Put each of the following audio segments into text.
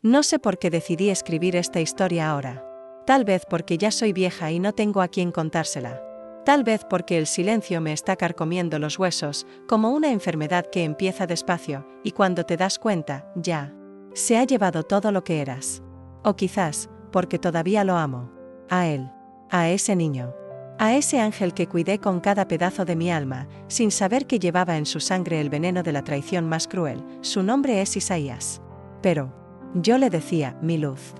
No sé por qué decidí escribir esta historia ahora. Tal vez porque ya soy vieja y no tengo a quien contársela. Tal vez porque el silencio me está carcomiendo los huesos, como una enfermedad que empieza despacio, y cuando te das cuenta, ya se ha llevado todo lo que eras. O quizás, porque todavía lo amo. A él. A ese niño. A ese ángel que cuidé con cada pedazo de mi alma, sin saber que llevaba en su sangre el veneno de la traición más cruel. Su nombre es Isaías. Pero yo le decía, mi luz.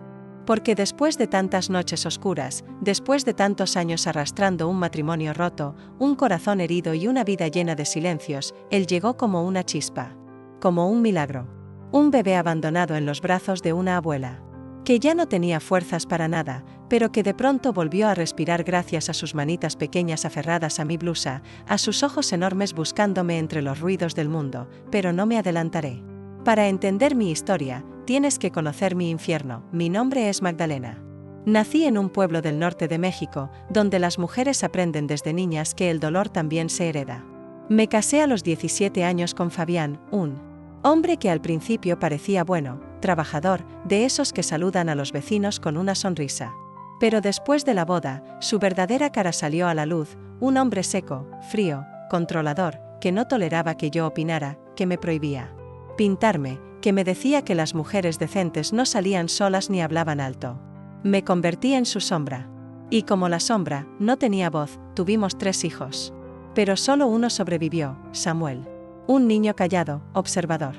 Porque después de tantas noches oscuras, después de tantos años arrastrando un matrimonio roto, un corazón herido y una vida llena de silencios, él llegó como una chispa. Como un milagro. Un bebé abandonado en los brazos de una abuela. Que ya no tenía fuerzas para nada, pero que de pronto volvió a respirar gracias a sus manitas pequeñas aferradas a mi blusa, a sus ojos enormes buscándome entre los ruidos del mundo, pero no me adelantaré. Para entender mi historia, tienes que conocer mi infierno. Mi nombre es Magdalena. Nací en un pueblo del norte de México, donde las mujeres aprenden desde niñas que el dolor también se hereda. Me casé a los 17 años con Fabián, un hombre que al principio parecía bueno, trabajador, de esos que saludan a los vecinos con una sonrisa. Pero después de la boda, su verdadera cara salió a la luz, un hombre seco, frío, controlador, que no toleraba que yo opinara, que me prohibía pintarme, que me decía que las mujeres decentes no salían solas ni hablaban alto. Me convertí en su sombra. Y como la sombra no tenía voz, tuvimos 3 hijos. Pero solo uno sobrevivió, Samuel. Un niño callado, observador.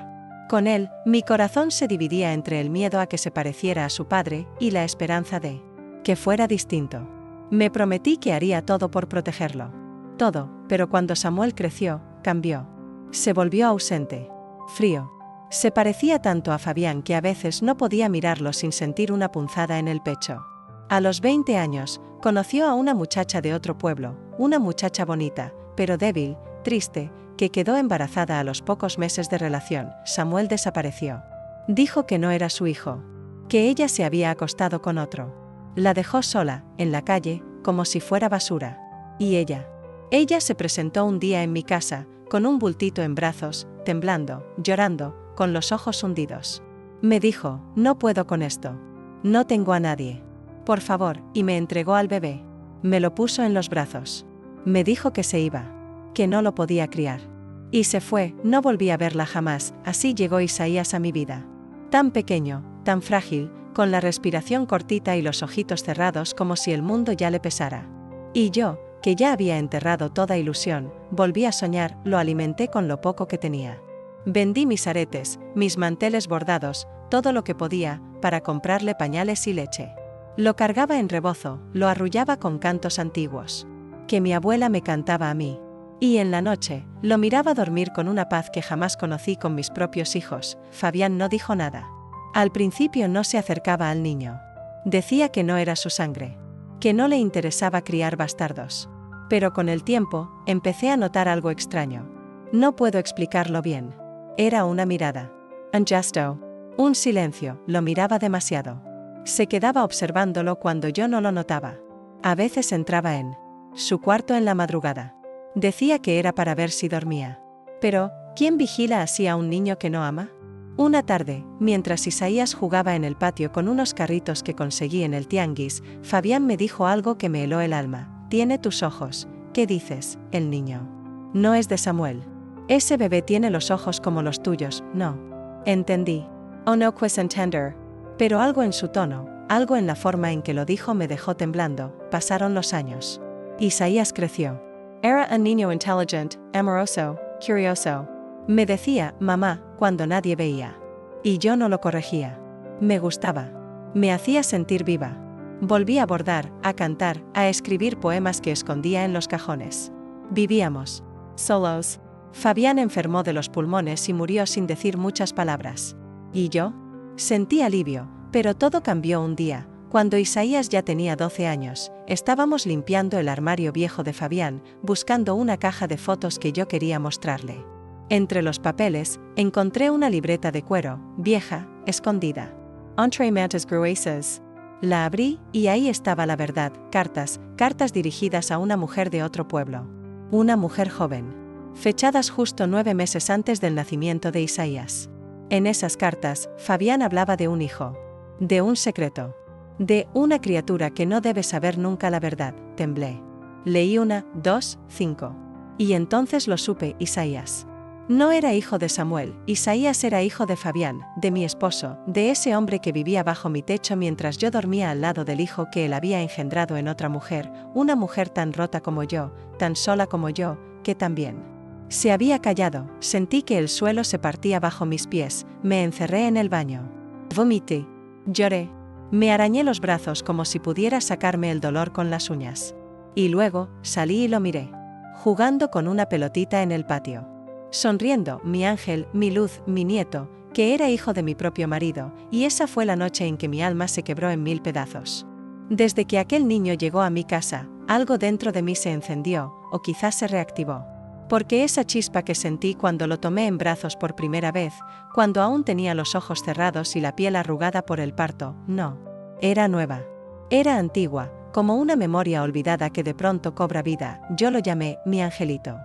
Con él, mi corazón se dividía entre el miedo a que se pareciera a su padre y la esperanza de que fuera distinto. Me prometí que haría todo por protegerlo. Todo, pero cuando Samuel creció, cambió. Se volvió ausente. Frío. Se parecía tanto a Fabián que a veces no podía mirarlo sin sentir una punzada en el pecho. A los 20 años, conoció a una muchacha de otro pueblo, una muchacha bonita, pero débil, triste, que quedó embarazada a los pocos meses de relación. Samuel desapareció. Dijo que no era su hijo, que ella se había acostado con otro. La dejó sola, en la calle, como si fuera basura. Y ella se presentó un día en mi casa, con un bultito en brazos, temblando, llorando, con los ojos hundidos. Me dijo, no puedo con esto. No tengo a nadie. Por favor, y me entregó al bebé. Me lo puso en los brazos. Me dijo que se iba, que no lo podía criar. Y se fue, no volví a verla jamás. Así llegó Isaías a mi vida. Tan pequeño, tan frágil, con la respiración cortita y los ojitos cerrados como si el mundo ya le pesara. Y yo, que ya había enterrado toda ilusión, volví a soñar, lo alimenté con lo poco que tenía. Vendí mis aretes, mis manteles bordados, todo lo que podía, para comprarle pañales y leche. Lo cargaba en rebozo, lo arrullaba con cantos antiguos, que mi abuela me cantaba a mí. Y en la noche, lo miraba dormir con una paz que jamás conocí con mis propios hijos. Fabián no dijo nada. Al principio no se acercaba al niño. Decía que no era su sangre, que no le interesaba criar bastardos. Pero con el tiempo, empecé a notar algo extraño. No puedo explicarlo bien. Era una mirada. Un gesto. Un silencio, lo miraba demasiado. Se quedaba observándolo cuando yo no lo notaba. A veces entraba en su cuarto en la madrugada. Decía que era para ver si dormía. Pero, ¿quién vigila así a un niño que no ama? Una tarde, mientras Isaías jugaba en el patio con unos carritos que conseguí en el tianguis, Fabián me dijo algo que me heló el alma. Tiene tus ojos. ¿Qué dices, el niño? No es de Samuel. Ese bebé tiene los ojos como los tuyos, no. Entendí. Oh no puedes entender. Pero algo en su tono, algo en la forma en que lo dijo me dejó temblando. Pasaron los años. Isaías creció. Era un niño inteligente, amoroso, curioso. Me decía, mamá, cuando nadie veía. Y yo no lo corregía. Me gustaba. Me hacía sentir viva. Volví a bordar, a cantar, a escribir poemas que escondía en los cajones. Vivíamos solos. Fabián enfermó de los pulmones y murió sin decir muchas palabras. ¿Y yo? Sentí alivio, pero todo cambió un día. Cuando Isaías ya tenía 12 años, estábamos limpiando el armario viejo de Fabián, buscando una caja de fotos que yo quería mostrarle. Entre los papeles, encontré una libreta de cuero, vieja, escondida. Entre mantas gruesas. La abrí, y ahí estaba la verdad, cartas dirigidas a una mujer de otro pueblo. Una mujer joven. Fechadas justo 9 meses antes del nacimiento de Isaías. En esas cartas, Fabián hablaba de un hijo. De un secreto. De una criatura que no debe saber nunca la verdad. Temblé. Leí 1, 2, 5. Y entonces lo supe, Isaías. No era hijo de Samuel, Isaías era hijo de Fabián, de mi esposo, de ese hombre que vivía bajo mi techo mientras yo dormía al lado del hijo que él había engendrado en otra mujer, una mujer tan rota como yo, tan sola como yo, que también. Se había callado, sentí que el suelo se partía bajo mis pies, me encerré en el baño. Vomité. Lloré. Me arañé los brazos como si pudiera sacarme el dolor con las uñas. Y luego, salí y lo miré. Jugando con una pelotita en el patio. Sonriendo, mi ángel, mi luz, mi nieto, que era hijo de mi propio marido, y esa fue la noche en que mi alma se quebró en 1000 pedazos. Desde que aquel niño llegó a mi casa, algo dentro de mí se encendió, o quizás se reactivó. Porque esa chispa que sentí cuando lo tomé en brazos por primera vez, cuando aún tenía los ojos cerrados y la piel arrugada por el parto, no. Era nueva. Era antigua, como una memoria olvidada que de pronto cobra vida, yo lo llamé, mi angelito.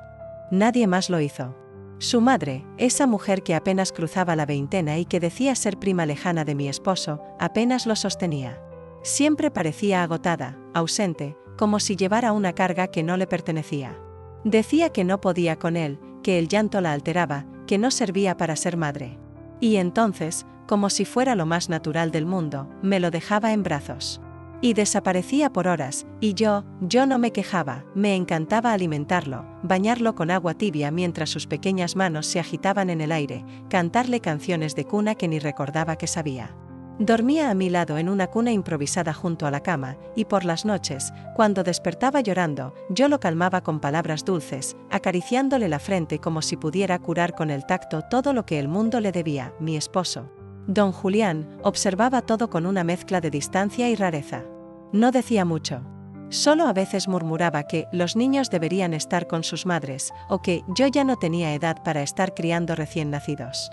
Nadie más lo hizo. Su madre, esa mujer que apenas cruzaba la veintena y que decía ser prima lejana de mi esposo, apenas lo sostenía. Siempre parecía agotada, ausente, como si llevara una carga que no le pertenecía. Decía que no podía con él, que el llanto la alteraba, que no servía para ser madre. Y entonces, como si fuera lo más natural del mundo, me lo dejaba en brazos. Y desaparecía por horas, y yo no me quejaba, me encantaba alimentarlo, bañarlo con agua tibia mientras sus pequeñas manos se agitaban en el aire, cantarle canciones de cuna que ni recordaba que sabía. Dormía a mi lado en una cuna improvisada junto a la cama, y por las noches, cuando despertaba llorando, yo lo calmaba con palabras dulces, acariciándole la frente como si pudiera curar con el tacto todo lo que el mundo le debía, mi esposo. Don Julián observaba todo con una mezcla de distancia y rareza. No decía mucho. Solo a veces murmuraba que los niños deberían estar con sus madres, o que yo ya no tenía edad para estar criando recién nacidos.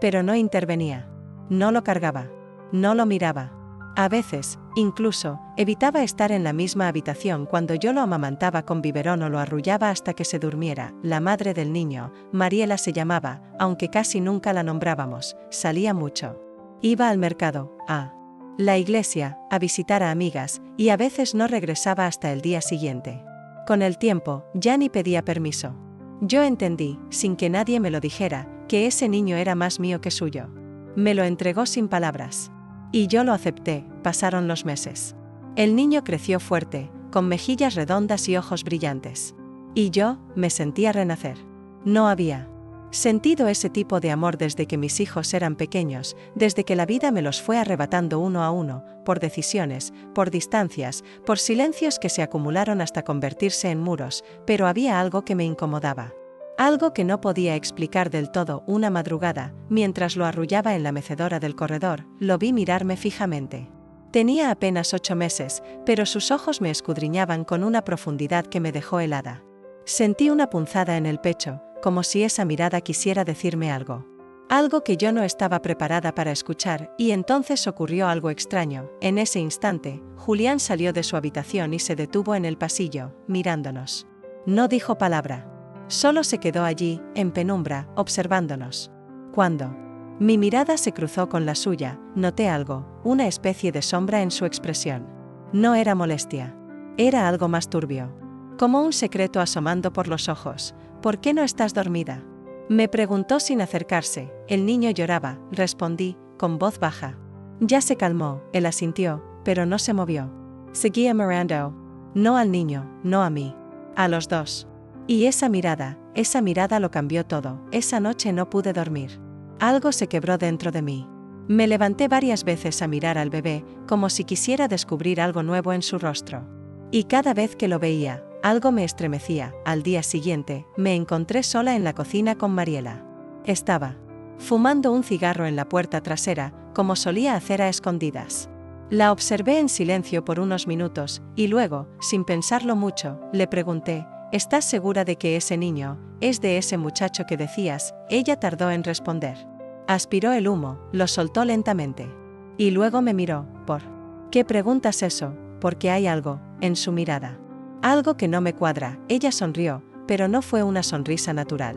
Pero no intervenía. No lo cargaba. No lo miraba. A veces, incluso, evitaba estar en la misma habitación cuando yo lo amamantaba con biberón o lo arrullaba hasta que se durmiera. La madre del niño, Mariela se llamaba, aunque casi nunca la nombrábamos, salía mucho. Iba al mercado, a la iglesia, a visitar a amigas, y a veces no regresaba hasta el día siguiente. Con el tiempo, ya ni pedía permiso. Yo entendí, sin que nadie me lo dijera, que ese niño era más mío que suyo. Me lo entregó sin palabras. Y yo lo acepté, pasaron los meses. El niño creció fuerte, con mejillas redondas y ojos brillantes. Y yo, me sentía renacer. No había sentido ese tipo de amor desde que mis hijos eran pequeños, desde que la vida me los fue arrebatando uno a uno, por decisiones, por distancias, por silencios que se acumularon hasta convertirse en muros, pero había algo que me incomodaba. Algo que no podía explicar del todo. Una madrugada, mientras lo arrullaba en la mecedora del corredor, lo vi mirarme fijamente. Tenía apenas 8 meses, pero sus ojos me escudriñaban con una profundidad que me dejó helada. Sentí una punzada en el pecho, como si esa mirada quisiera decirme algo. Algo que yo no estaba preparada para escuchar, y entonces ocurrió algo extraño. En ese instante, Julián salió de su habitación y se detuvo en el pasillo, mirándonos. No dijo palabra. Solo se quedó allí, en penumbra, observándonos. Cuando mi mirada se cruzó con la suya, noté algo, una especie de sombra en su expresión. No era molestia. Era algo más turbio. Como un secreto asomando por los ojos. ¿Por qué no estás dormida? Me preguntó sin acercarse. El niño lloraba, respondí, con voz baja. Ya se calmó, él asintió, pero no se movió. Seguía mirando. No al niño, no a mí. A los dos. Y esa mirada lo cambió todo. Esa noche no pude dormir. Algo se quebró dentro de mí. Me levanté varias veces a mirar al bebé, como si quisiera descubrir algo nuevo en su rostro. Y cada vez que lo veía, algo me estremecía. Al día siguiente, me encontré sola en la cocina con Mariela. Estaba fumando un cigarro en la puerta trasera, como solía hacer a escondidas. La observé en silencio por unos minutos, y luego, sin pensarlo mucho, le pregunté, ¿estás segura de que ese niño es de ese muchacho que decías? Ella tardó en responder. Aspiró el humo, lo soltó lentamente. Y luego me miró. ¿Por qué preguntas eso? Porque hay algo en su mirada. Algo que no me cuadra. Ella sonrió, pero no fue una sonrisa natural.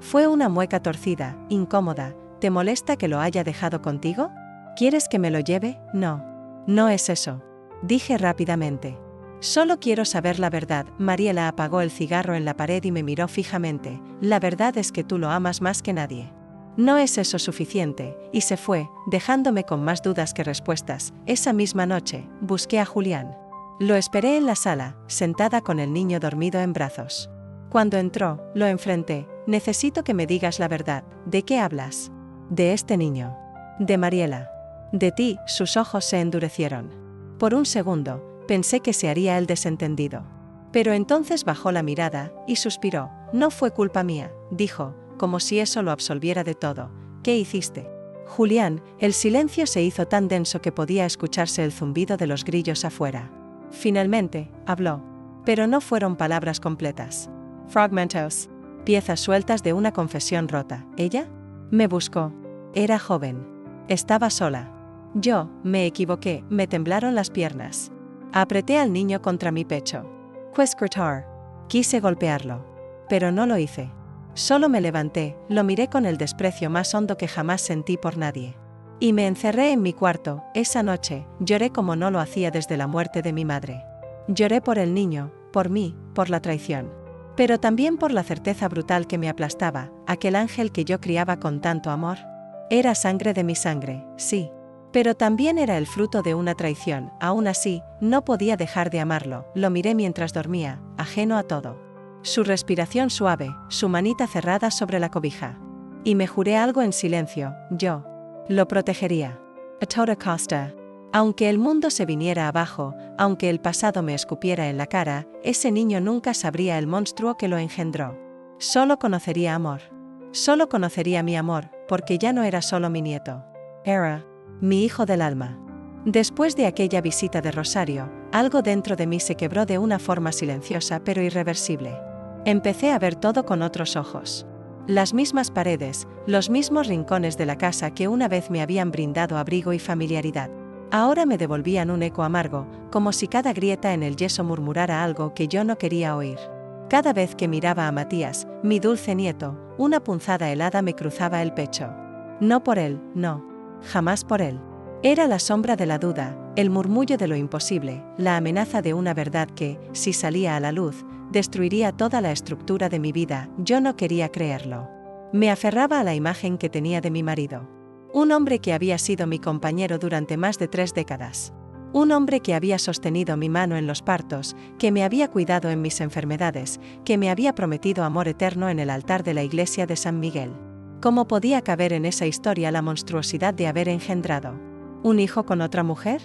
Fue una mueca torcida, incómoda, ¿Te molesta que lo haya dejado contigo? ¿Quieres que me lo lleve? No. No es eso. Dije rápidamente. Solo quiero saber la verdad. Mariela apagó el cigarro en la pared y me miró fijamente. La verdad es que tú lo amas más que nadie. ¿No es eso suficiente? Y se fue, dejándome con más dudas que respuestas. Esa misma noche, busqué a Julián. Lo esperé en la sala, sentada con el niño dormido en brazos. Cuando entró, lo enfrenté. Necesito que me digas la verdad. ¿De qué hablas? De este niño. De Mariela. De ti. Sus ojos se endurecieron. Por un segundo, pensé que se haría el desentendido. Pero entonces bajó la mirada y suspiró. No fue culpa mía, dijo, como si eso lo absolviera de todo. ¿Qué hiciste? Julián, el silencio se hizo tan denso que podía escucharse el zumbido de los grillos afuera. Finalmente, habló. Pero no fueron palabras completas. Fragmentos. Piezas sueltas de una confesión rota. ¿Ella? Me buscó. Era joven. Estaba sola. Yo, me equivoqué, me temblaron las piernas. Apreté al niño contra mi pecho. Quisquirtar. Quise golpearlo. Pero no lo hice. Solo me levanté, lo miré con el desprecio más hondo que jamás sentí por nadie. Y me encerré en mi cuarto. Esa noche, lloré como no lo hacía desde la muerte de mi madre. Lloré por el niño, por mí, por la traición. Pero también por la certeza brutal que me aplastaba, aquel ángel que yo criaba con tanto amor. Era sangre de mi sangre, sí. Pero también era el fruto de una traición. Aún así, no podía dejar de amarlo. Lo miré mientras dormía, ajeno a todo. Su respiración suave, su manita cerrada sobre la cobija. Y me juré algo en silencio. Yo lo protegería. A toda costa. Aunque el mundo se viniera abajo, aunque el pasado me escupiera en la cara, ese niño nunca sabría el monstruo que lo engendró. Solo conocería amor. Solo conocería mi amor, porque ya no era solo mi nieto. Era mi hijo del alma. Después de aquella visita de Rosario, algo dentro de mí se quebró de una forma silenciosa pero irreversible. Empecé a ver todo con otros ojos. Las mismas paredes, los mismos rincones de la casa que una vez me habían brindado abrigo y familiaridad. Ahora me devolvían un eco amargo, como si cada grieta en el yeso murmurara algo que yo no quería oír. Cada vez que miraba a Matías, mi dulce nieto, una punzada helada me cruzaba el pecho. No por él, no. Jamás por él. Era la sombra de la duda, el murmullo de lo imposible, la amenaza de una verdad que, si salía a la luz, destruiría toda la estructura de mi vida. Yo no quería creerlo. Me aferraba a la imagen que tenía de mi marido. Un hombre que había sido mi compañero durante más de 3 décadas. Un hombre que había sostenido mi mano en los partos, que me había cuidado en mis enfermedades, que me había prometido amor eterno en el altar de la iglesia de San Miguel. ¿Cómo podía caber en esa historia la monstruosidad de haber engendrado un hijo con otra mujer?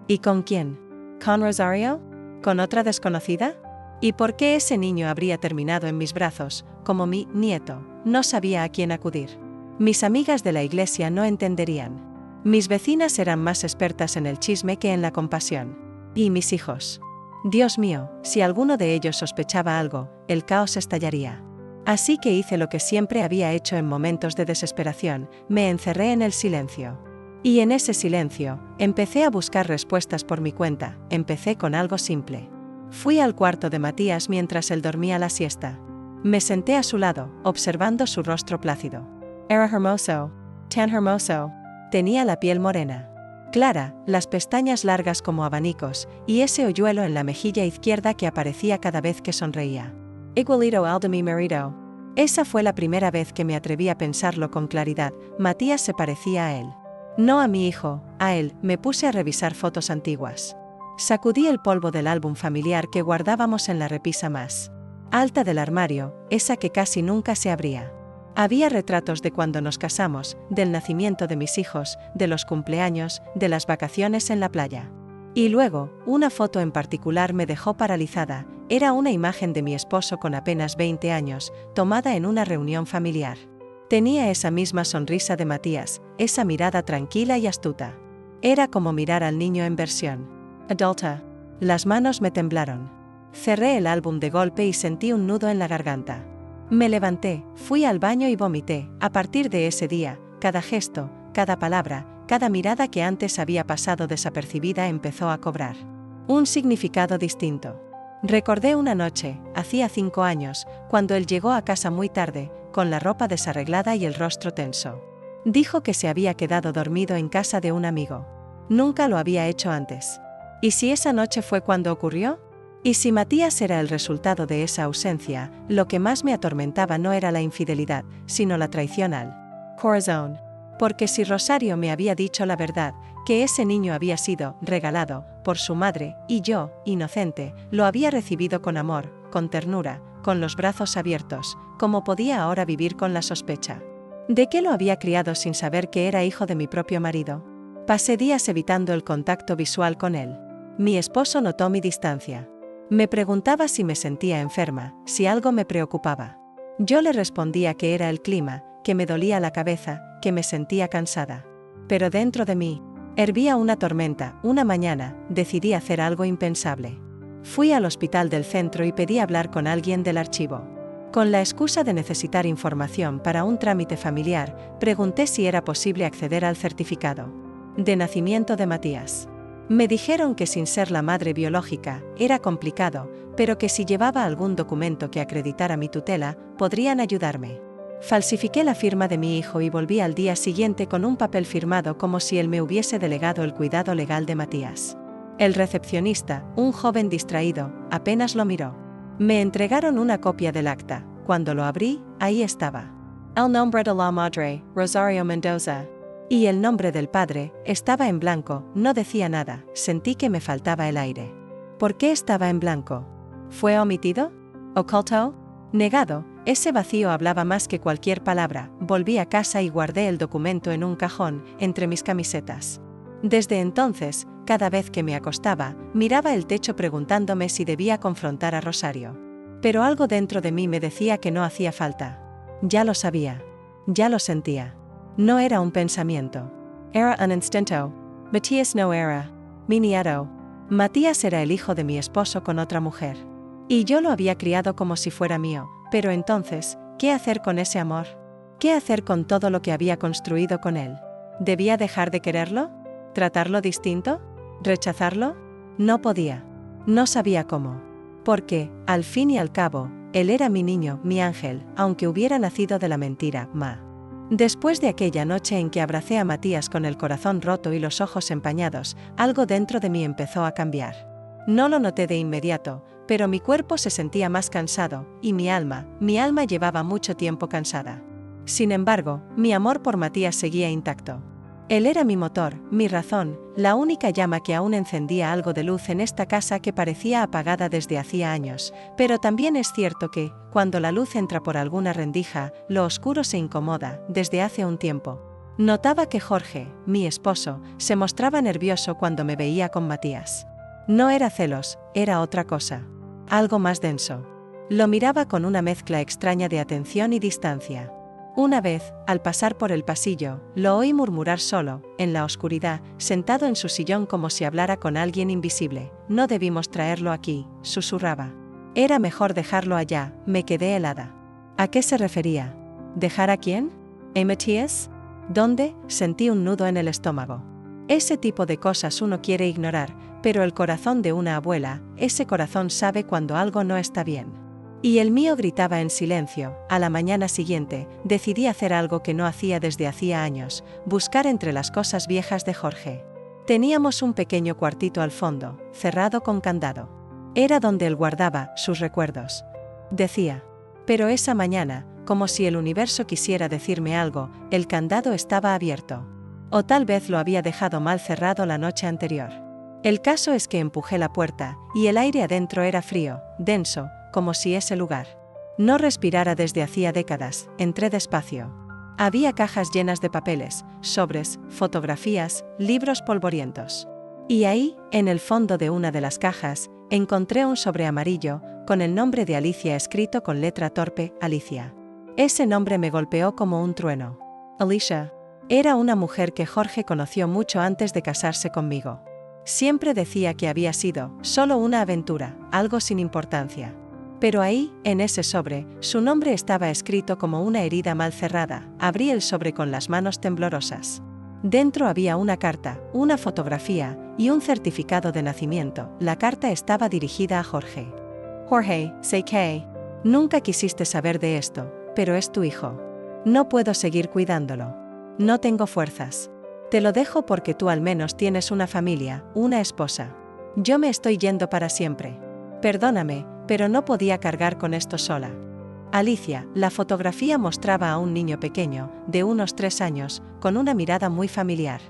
¿Y con quién? ¿Con Rosario? ¿Con otra desconocida? ¿Y por qué ese niño habría terminado en mis brazos, como mi nieto? No sabía a quién acudir. Mis amigas de la iglesia no entenderían. Mis vecinas eran más expertas en el chisme que en la compasión. ¿Y mis hijos? Dios mío, si alguno de ellos sospechaba algo, el caos estallaría. Así que hice lo que siempre había hecho en momentos de desesperación, me encerré en el silencio. Y en ese silencio, empecé a buscar respuestas por mi cuenta. Empecé con algo simple. Fui al cuarto de Matías mientras él dormía la siesta. Me senté a su lado, observando su rostro plácido. Era hermoso, tan hermoso. Tenía la piel morena, clara, las pestañas largas como abanicos, y ese hoyuelo en la mejilla izquierda que aparecía cada vez que sonreía. Igualito al de mi marido. Esa fue la primera vez que me atreví a pensarlo con claridad. Matías se parecía a él. No a mi hijo, a él. Me puse a revisar fotos antiguas. Sacudí el polvo del álbum familiar que guardábamos en la repisa más alta del armario, esa que casi nunca se abría. Había retratos de cuando nos casamos, del nacimiento de mis hijos, de los cumpleaños, de las vacaciones en la playa. Y luego, una foto en particular me dejó paralizada. Era una imagen de mi esposo con apenas 20 años, tomada en una reunión familiar. Tenía esa misma sonrisa de Matías, esa mirada tranquila y astuta. Era como mirar al niño en versión adulta. Las manos me temblaron. Cerré el álbum de golpe y sentí un nudo en la garganta. Me levanté, fui al baño y vomité. A partir de ese día, cada gesto, cada palabra, cada mirada que antes había pasado desapercibida empezó a cobrar un significado distinto. Recordé una noche, hacía 5 años, cuando él llegó a casa muy tarde, con la ropa desarreglada y el rostro tenso. Dijo que se había quedado dormido en casa de un amigo. Nunca lo había hecho antes. ¿Y si esa noche fue cuando ocurrió? ¿Y si Matías era el resultado de esa ausencia? Lo que más me atormentaba no era la infidelidad, sino la traición al corazón. Porque si Rosario me había dicho la verdad, que ese niño había sido regalado por su madre, y yo, inocente, lo había recibido con amor, con ternura, con los brazos abiertos, ¿cómo podía ahora vivir con la sospecha? ¿De qué lo había criado sin saber que era hijo de mi propio marido? Pasé días evitando el contacto visual con él. Mi esposo notó mi distancia. Me preguntaba si me sentía enferma, si algo me preocupaba. Yo le respondía que era el clima, que me dolía la cabeza, que me sentía cansada. Pero dentro de mí, hervía una tormenta. Una mañana, decidí hacer algo impensable. Fui al hospital del centro y pedí hablar con alguien del archivo. Con la excusa de necesitar información para un trámite familiar, pregunté si era posible acceder al certificado de nacimiento de Matías. Me dijeron que sin ser la madre biológica, era complicado, pero que si llevaba algún documento que acreditara mi tutela, podrían ayudarme. Falsifiqué la firma de mi hijo y volví al día siguiente con un papel firmado como si él me hubiese delegado el cuidado legal de Matías. El recepcionista, un joven distraído, apenas lo miró. Me entregaron una copia del acta. Cuando lo abrí, ahí estaba. El nombre de la madre, Rosario Mendoza. Y el nombre del padre, estaba en blanco, no decía nada, sentí que me faltaba el aire. ¿Por qué estaba en blanco? ¿Fue omitido? ¿Oculto? Negado, ese vacío hablaba más que cualquier palabra. Volví a casa y guardé el documento en un cajón, entre mis camisetas. Desde entonces, cada vez que me acostaba, miraba el techo preguntándome si debía confrontar a Rosario. Pero algo dentro de mí me decía que no hacía falta. Ya lo sabía. Ya lo sentía. No era un pensamiento. Era un instinto. Matías no era mi nieto. Matías era el hijo de mi esposo con otra mujer. Y yo lo había criado como si fuera mío, pero entonces, ¿qué hacer con ese amor? ¿Qué hacer con todo lo que había construido con él? ¿Debía dejar de quererlo? ¿Tratarlo distinto? ¿Rechazarlo? No podía. No sabía cómo. Porque, al fin y al cabo, él era mi niño, mi ángel, aunque hubiera nacido de la mentira, ma. Después de aquella noche en que abracé a Matías con el corazón roto y los ojos empañados, algo dentro de mí empezó a cambiar. No lo noté de inmediato, pero mi cuerpo se sentía más cansado, y mi alma llevaba mucho tiempo cansada. Sin embargo, mi amor por Matías seguía intacto. Él era mi motor, mi razón, la única llama que aún encendía algo de luz en esta casa que parecía apagada desde hacía años, pero también es cierto que, cuando la luz entra por alguna rendija, lo oscuro se incomoda, desde hace un tiempo. Notaba que Jorge, mi esposo, se mostraba nervioso cuando me veía con Matías. No era celos, era otra cosa. Algo más denso. Lo miraba con una mezcla extraña de atención y distancia. Una vez, al pasar por el pasillo, lo oí murmurar solo, en la oscuridad, sentado en su sillón como si hablara con alguien invisible. No debimos traerlo aquí, susurraba. Era mejor dejarlo allá, me quedé helada. ¿A qué se refería? ¿Dejar a quién? ¿A Matías? ¿Dónde? Sentí un nudo en el estómago. Ese tipo de cosas uno quiere ignorar, pero el corazón de una abuela, ese corazón sabe cuando algo no está bien. Y el mío gritaba en silencio. A la mañana siguiente, decidí hacer algo que no hacía desde hacía años, buscar entre las cosas viejas de Jorge. Teníamos un pequeño cuartito al fondo, cerrado con candado. Era donde él guardaba sus recuerdos. Decía. Pero esa mañana, como si el universo quisiera decirme algo, el candado estaba abierto. O tal vez lo había dejado mal cerrado la noche anterior. El caso es que empujé la puerta, y el aire adentro era frío, denso, como si ese lugar no respirara desde hacía décadas. Entré despacio. Había cajas llenas de papeles, sobres, fotografías, libros polvorientos. Y ahí, en el fondo de una de las cajas, encontré un sobre amarillo, con el nombre de Alicia escrito con letra torpe, Alicia. Ese nombre me golpeó como un trueno. Alicia. Era una mujer que Jorge conoció mucho antes de casarse conmigo. Siempre decía que había sido solo una aventura, algo sin importancia. Pero ahí, en ese sobre, su nombre estaba escrito como una herida mal cerrada. Abrí el sobre con las manos temblorosas. Dentro había una carta, una fotografía y un certificado de nacimiento. La carta estaba dirigida a Jorge. Jorge, sé que nunca quisiste saber de esto, pero es tu hijo. No puedo seguir cuidándolo. No tengo fuerzas. Te lo dejo porque tú al menos tienes una familia, una esposa. Yo me estoy yendo para siempre. Perdóname, pero no podía cargar con esto sola. Alicia, la fotografía mostraba a un niño pequeño, de unos 3 años, con una mirada muy familiar.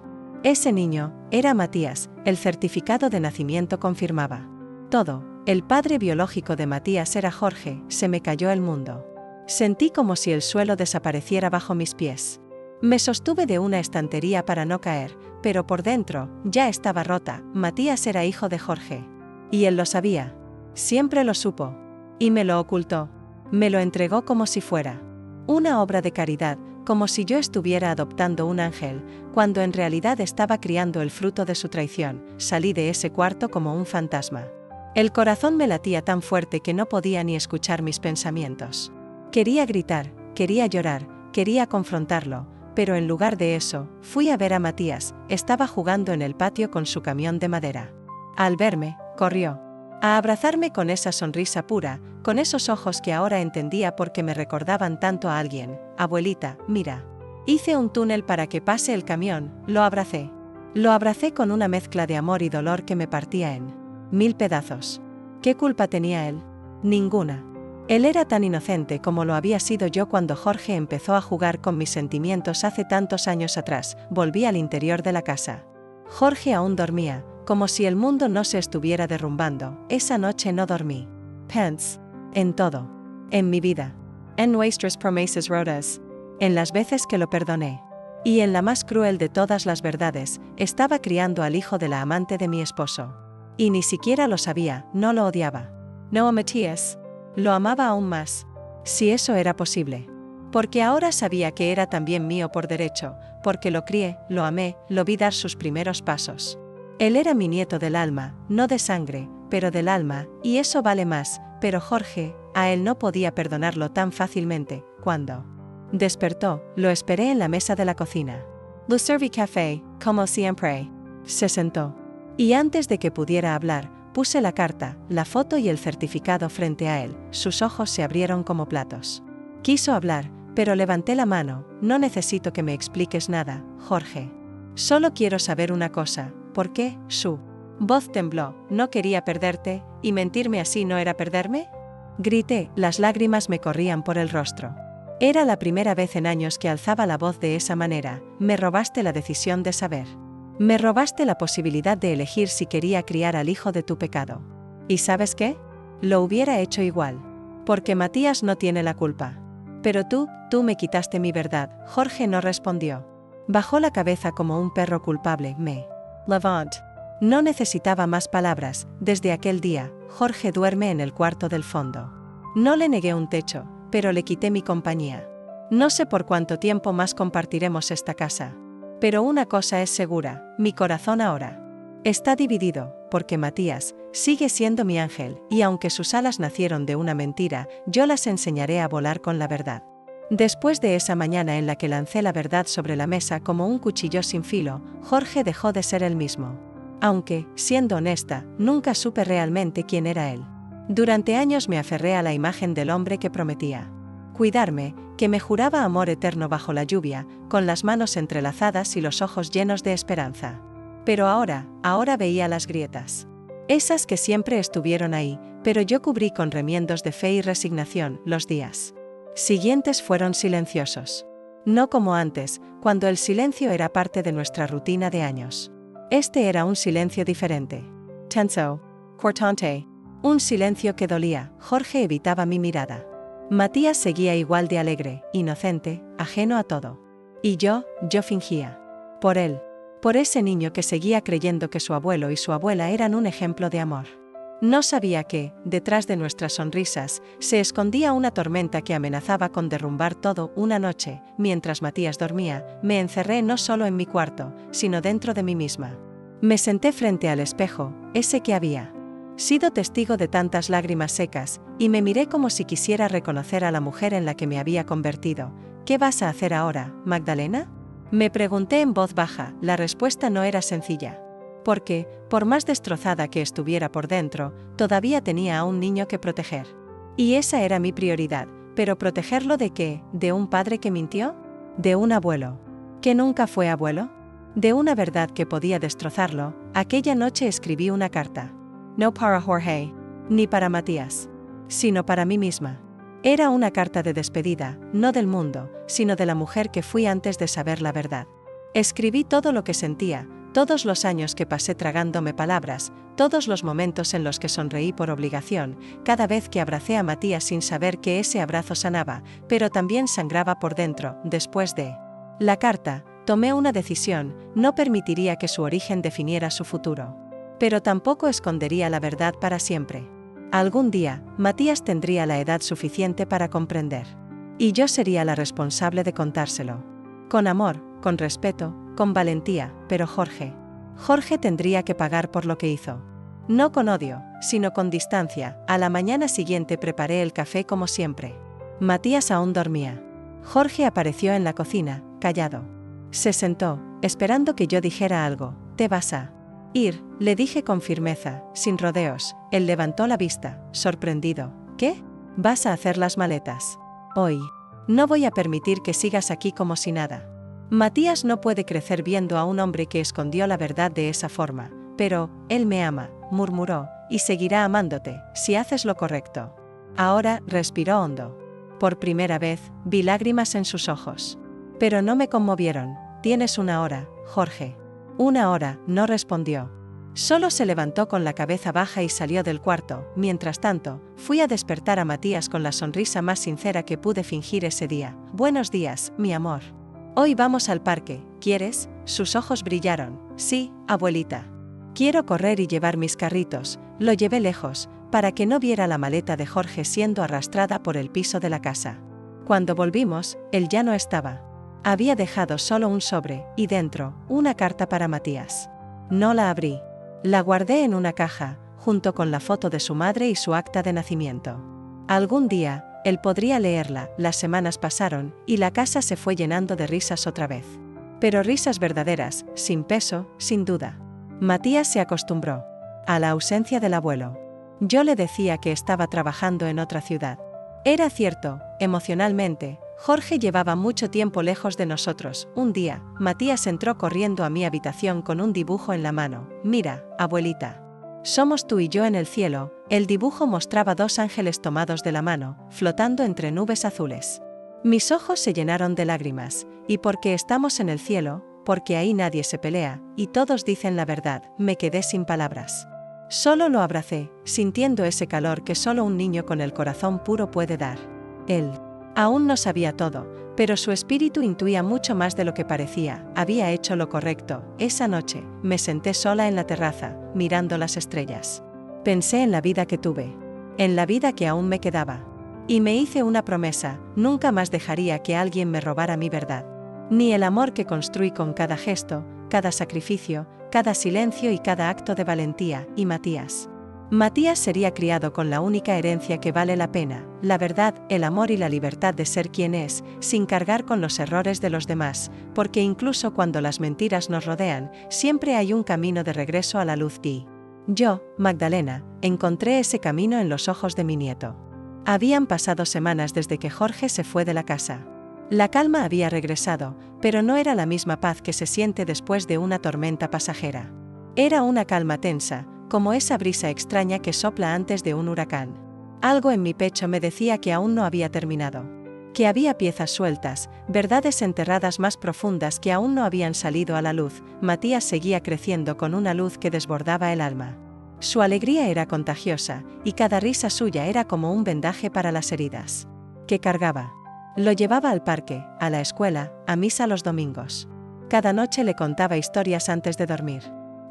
Ese niño era Matías, el certificado de nacimiento confirmaba. Todo, el padre biológico de Matías era Jorge, se me cayó el mundo. Sentí como si el suelo desapareciera bajo mis pies. Me sostuve de una estantería para no caer, pero por dentro, ya estaba rota. Matías era hijo de Jorge. Y él lo sabía. Siempre lo supo. Y me lo ocultó. Me lo entregó como si fuera una obra de caridad, como si yo estuviera adoptando un ángel, cuando en realidad estaba criando el fruto de su traición. Salí de ese cuarto como un fantasma. El corazón me latía tan fuerte que no podía ni escuchar mis pensamientos. Quería gritar, quería llorar, quería confrontarlo, pero en lugar de eso, fui a ver a Matías. Estaba jugando en el patio con su camión de madera. Al verme, corrió a abrazarme con esa sonrisa pura, con esos ojos que ahora entendía porque me recordaban tanto a alguien. Abuelita, mira. Hice un túnel para que pase el camión, lo abracé. Lo abracé con una mezcla de amor y dolor que me partía en 1000 pedazos. ¿Qué culpa tenía él? Ninguna. Él era tan inocente como lo había sido yo cuando Jorge empezó a jugar con mis sentimientos hace tantos años atrás. Volví al interior de la casa. Jorge aún dormía, como si el mundo no se estuviera derrumbando. Esa noche no dormí. Pence. En todo. En mi vida. En nuestras promesas rotas. En las veces que lo perdoné. Y en la más cruel de todas las verdades, estaba criando al hijo de la amante de mi esposo. Y ni siquiera lo sabía, no lo odiaba. No a Matías. Lo amaba aún más. Si eso era posible. Porque ahora sabía que era también mío por derecho, porque lo crié, lo amé, lo vi dar sus primeros pasos. Él era mi nieto del alma, no de sangre, pero del alma, y eso vale más. Pero Jorge, a él no podía perdonarlo tan fácilmente. Cuando despertó, lo esperé en la mesa de la cocina. Le serví café, como siempre. Se sentó. Y antes de que pudiera hablar, puse la carta, la foto y el certificado frente a él. Sus ojos se abrieron como platos. Quiso hablar, pero levanté la mano. No necesito que me expliques nada, Jorge. Solo quiero saber una cosa. ¿Por qué? Su voz tembló. ¿No quería perderte, y mentirme así no era perderme? Grité, las lágrimas me corrían por el rostro. Era la primera vez en años que alzaba la voz de esa manera. Me robaste la decisión de saber. Me robaste la posibilidad de elegir si quería criar al hijo de tu pecado. ¿Y sabes qué? Lo hubiera hecho igual. Porque Matías no tiene la culpa. Pero tú me quitaste mi verdad. Jorge no respondió. Bajó la cabeza como un perro culpable. Me levant. No necesitaba más palabras. Desde aquel día, Jorge duerme en el cuarto del fondo. No le negué un techo, pero le quité mi compañía. No sé por cuánto tiempo más compartiremos esta casa. Pero una cosa es segura, mi corazón ahora está dividido, porque Matías sigue siendo mi ángel, y aunque sus alas nacieron de una mentira, yo las enseñaré a volar con la verdad. Después de esa mañana en la que lancé la verdad sobre la mesa como un cuchillo sin filo, Jorge dejó de ser el mismo. Aunque, siendo honesta, nunca supe realmente quién era él. Durante años me aferré a la imagen del hombre que prometía cuidarme, que me juraba amor eterno bajo la lluvia, con las manos entrelazadas y los ojos llenos de esperanza. Pero ahora veía las grietas. Esas que siempre estuvieron ahí, pero yo cubrí con remiendos de fe y resignación. Los días siguientes fueron silenciosos. No como antes, cuando el silencio era parte de nuestra rutina de años. Este era un silencio diferente. Tenso, cortante. Un silencio que dolía. Jorge evitaba mi mirada. Matías seguía igual de alegre, inocente, ajeno a todo. Y yo fingía. Por él. Por ese niño que seguía creyendo que su abuelo y su abuela eran un ejemplo de amor. No sabía que, detrás de nuestras sonrisas, se escondía una tormenta que amenazaba con derrumbar todo. Una noche, mientras Matías dormía, me encerré no solo en mi cuarto, sino dentro de mí misma. Me senté frente al espejo, ese que había sido testigo de tantas lágrimas secas, y me miré como si quisiera reconocer a la mujer en la que me había convertido. ¿Qué vas a hacer ahora, Magdalena? Me pregunté en voz baja. La respuesta no era sencilla. Porque, por más destrozada que estuviera por dentro, todavía tenía a un niño que proteger. Y esa era mi prioridad. ¿Pero protegerlo de qué? ¿De un padre que mintió? ¿De un abuelo ¿Que nunca fue abuelo? De una verdad que podía destrozarlo, aquella noche escribí una carta. No para Jorge, ni para Matías, sino para mí misma. Era una carta de despedida, no del mundo, sino de la mujer que fui antes de saber la verdad. Escribí todo lo que sentía, todos los años que pasé tragándome palabras, todos los momentos en los que sonreí por obligación, cada vez que abracé a Matías sin saber que ese abrazo sanaba, pero también sangraba por dentro. Después de la carta, tomé una decisión: no permitiría que su origen definiera su futuro. Pero tampoco escondería la verdad para siempre. Algún día, Matías tendría la edad suficiente para comprender. Y yo sería la responsable de contárselo. Con amor, con respeto, con valentía, pero Jorge tendría que pagar por lo que hizo. No con odio, sino con distancia. A la mañana siguiente preparé el café como siempre. Matías aún dormía. Jorge apareció en la cocina, callado. Se sentó, esperando que yo dijera algo. «¿Te vas a ir?», le dije con firmeza, sin rodeos. Él levantó la vista, sorprendido. «¿Qué? ¿Vas a hacer las maletas? Hoy. No voy a permitir que sigas aquí como si nada». Matías no puede crecer viendo a un hombre que escondió la verdad de esa forma. «Pero, él me ama», murmuró, «y seguirá amándote, si haces lo correcto». Ahora, respiró hondo. Por primera vez, vi lágrimas en sus ojos. Pero no me conmovieron. «Tienes una hora, Jorge». «Una hora», no respondió. Solo se levantó con la cabeza baja y salió del cuarto. Mientras tanto, fui a despertar a Matías con la sonrisa más sincera que pude fingir ese día. «Buenos días, mi amor. Hoy vamos al parque, ¿quieres?». Sus ojos brillaron. «Sí, abuelita. Quiero correr y llevar mis carritos». Lo llevé lejos, para que no viera la maleta de Jorge siendo arrastrada por el piso de la casa. Cuando volvimos, él ya no estaba. Había dejado solo un sobre, y dentro, una carta para Matías. No la abrí. La guardé en una caja, junto con la foto de su madre y su acta de nacimiento. Algún día, él podría leerla. Las semanas pasaron, y la casa se fue llenando de risas otra vez. Pero risas verdaderas, sin peso, sin duda. Matías se acostumbró a la ausencia del abuelo. Yo le decía que estaba trabajando en otra ciudad. Era cierto, emocionalmente, Jorge llevaba mucho tiempo lejos de nosotros. Un día, Matías entró corriendo a mi habitación con un dibujo en la mano. «Mira, abuelita. Somos tú y yo en el cielo». El dibujo mostraba dos ángeles tomados de la mano, flotando entre nubes azules. Mis ojos se llenaron de lágrimas. «¿Y por qué estamos en el cielo?». «Porque ahí nadie se pelea, y todos dicen la verdad». Me quedé sin palabras. Solo lo abracé, sintiendo ese calor que solo un niño con el corazón puro puede dar. Él aún no sabía todo, pero su espíritu intuía mucho más de lo que parecía. Había hecho lo correcto. Esa noche, me senté sola en la terraza, mirando las estrellas. Pensé en la vida que tuve, en la vida que aún me quedaba. Y me hice una promesa: nunca más dejaría que alguien me robara mi verdad. Ni el amor que construí con cada gesto, cada sacrificio, cada silencio y cada acto de valentía. Y Matías sería criado con la única herencia que vale la pena: la verdad, el amor y la libertad de ser quien es, sin cargar con los errores de los demás, porque incluso cuando las mentiras nos rodean, siempre hay un camino de regreso a la luz. Y yo, Magdalena, encontré ese camino en los ojos de mi nieto. Habían pasado semanas desde que Jorge se fue de la casa. La calma había regresado, pero no era la misma paz que se siente después de una tormenta pasajera. Era una calma tensa, como esa brisa extraña que sopla antes de un huracán. Algo en mi pecho me decía que aún no había terminado. Que había piezas sueltas, verdades enterradas más profundas que aún no habían salido a la luz. Matías seguía creciendo con una luz que desbordaba el alma. Su alegría era contagiosa, y cada risa suya era como un vendaje para las heridas que cargaba. Lo llevaba al parque, a la escuela, a misa los domingos. Cada noche le contaba historias antes de dormir.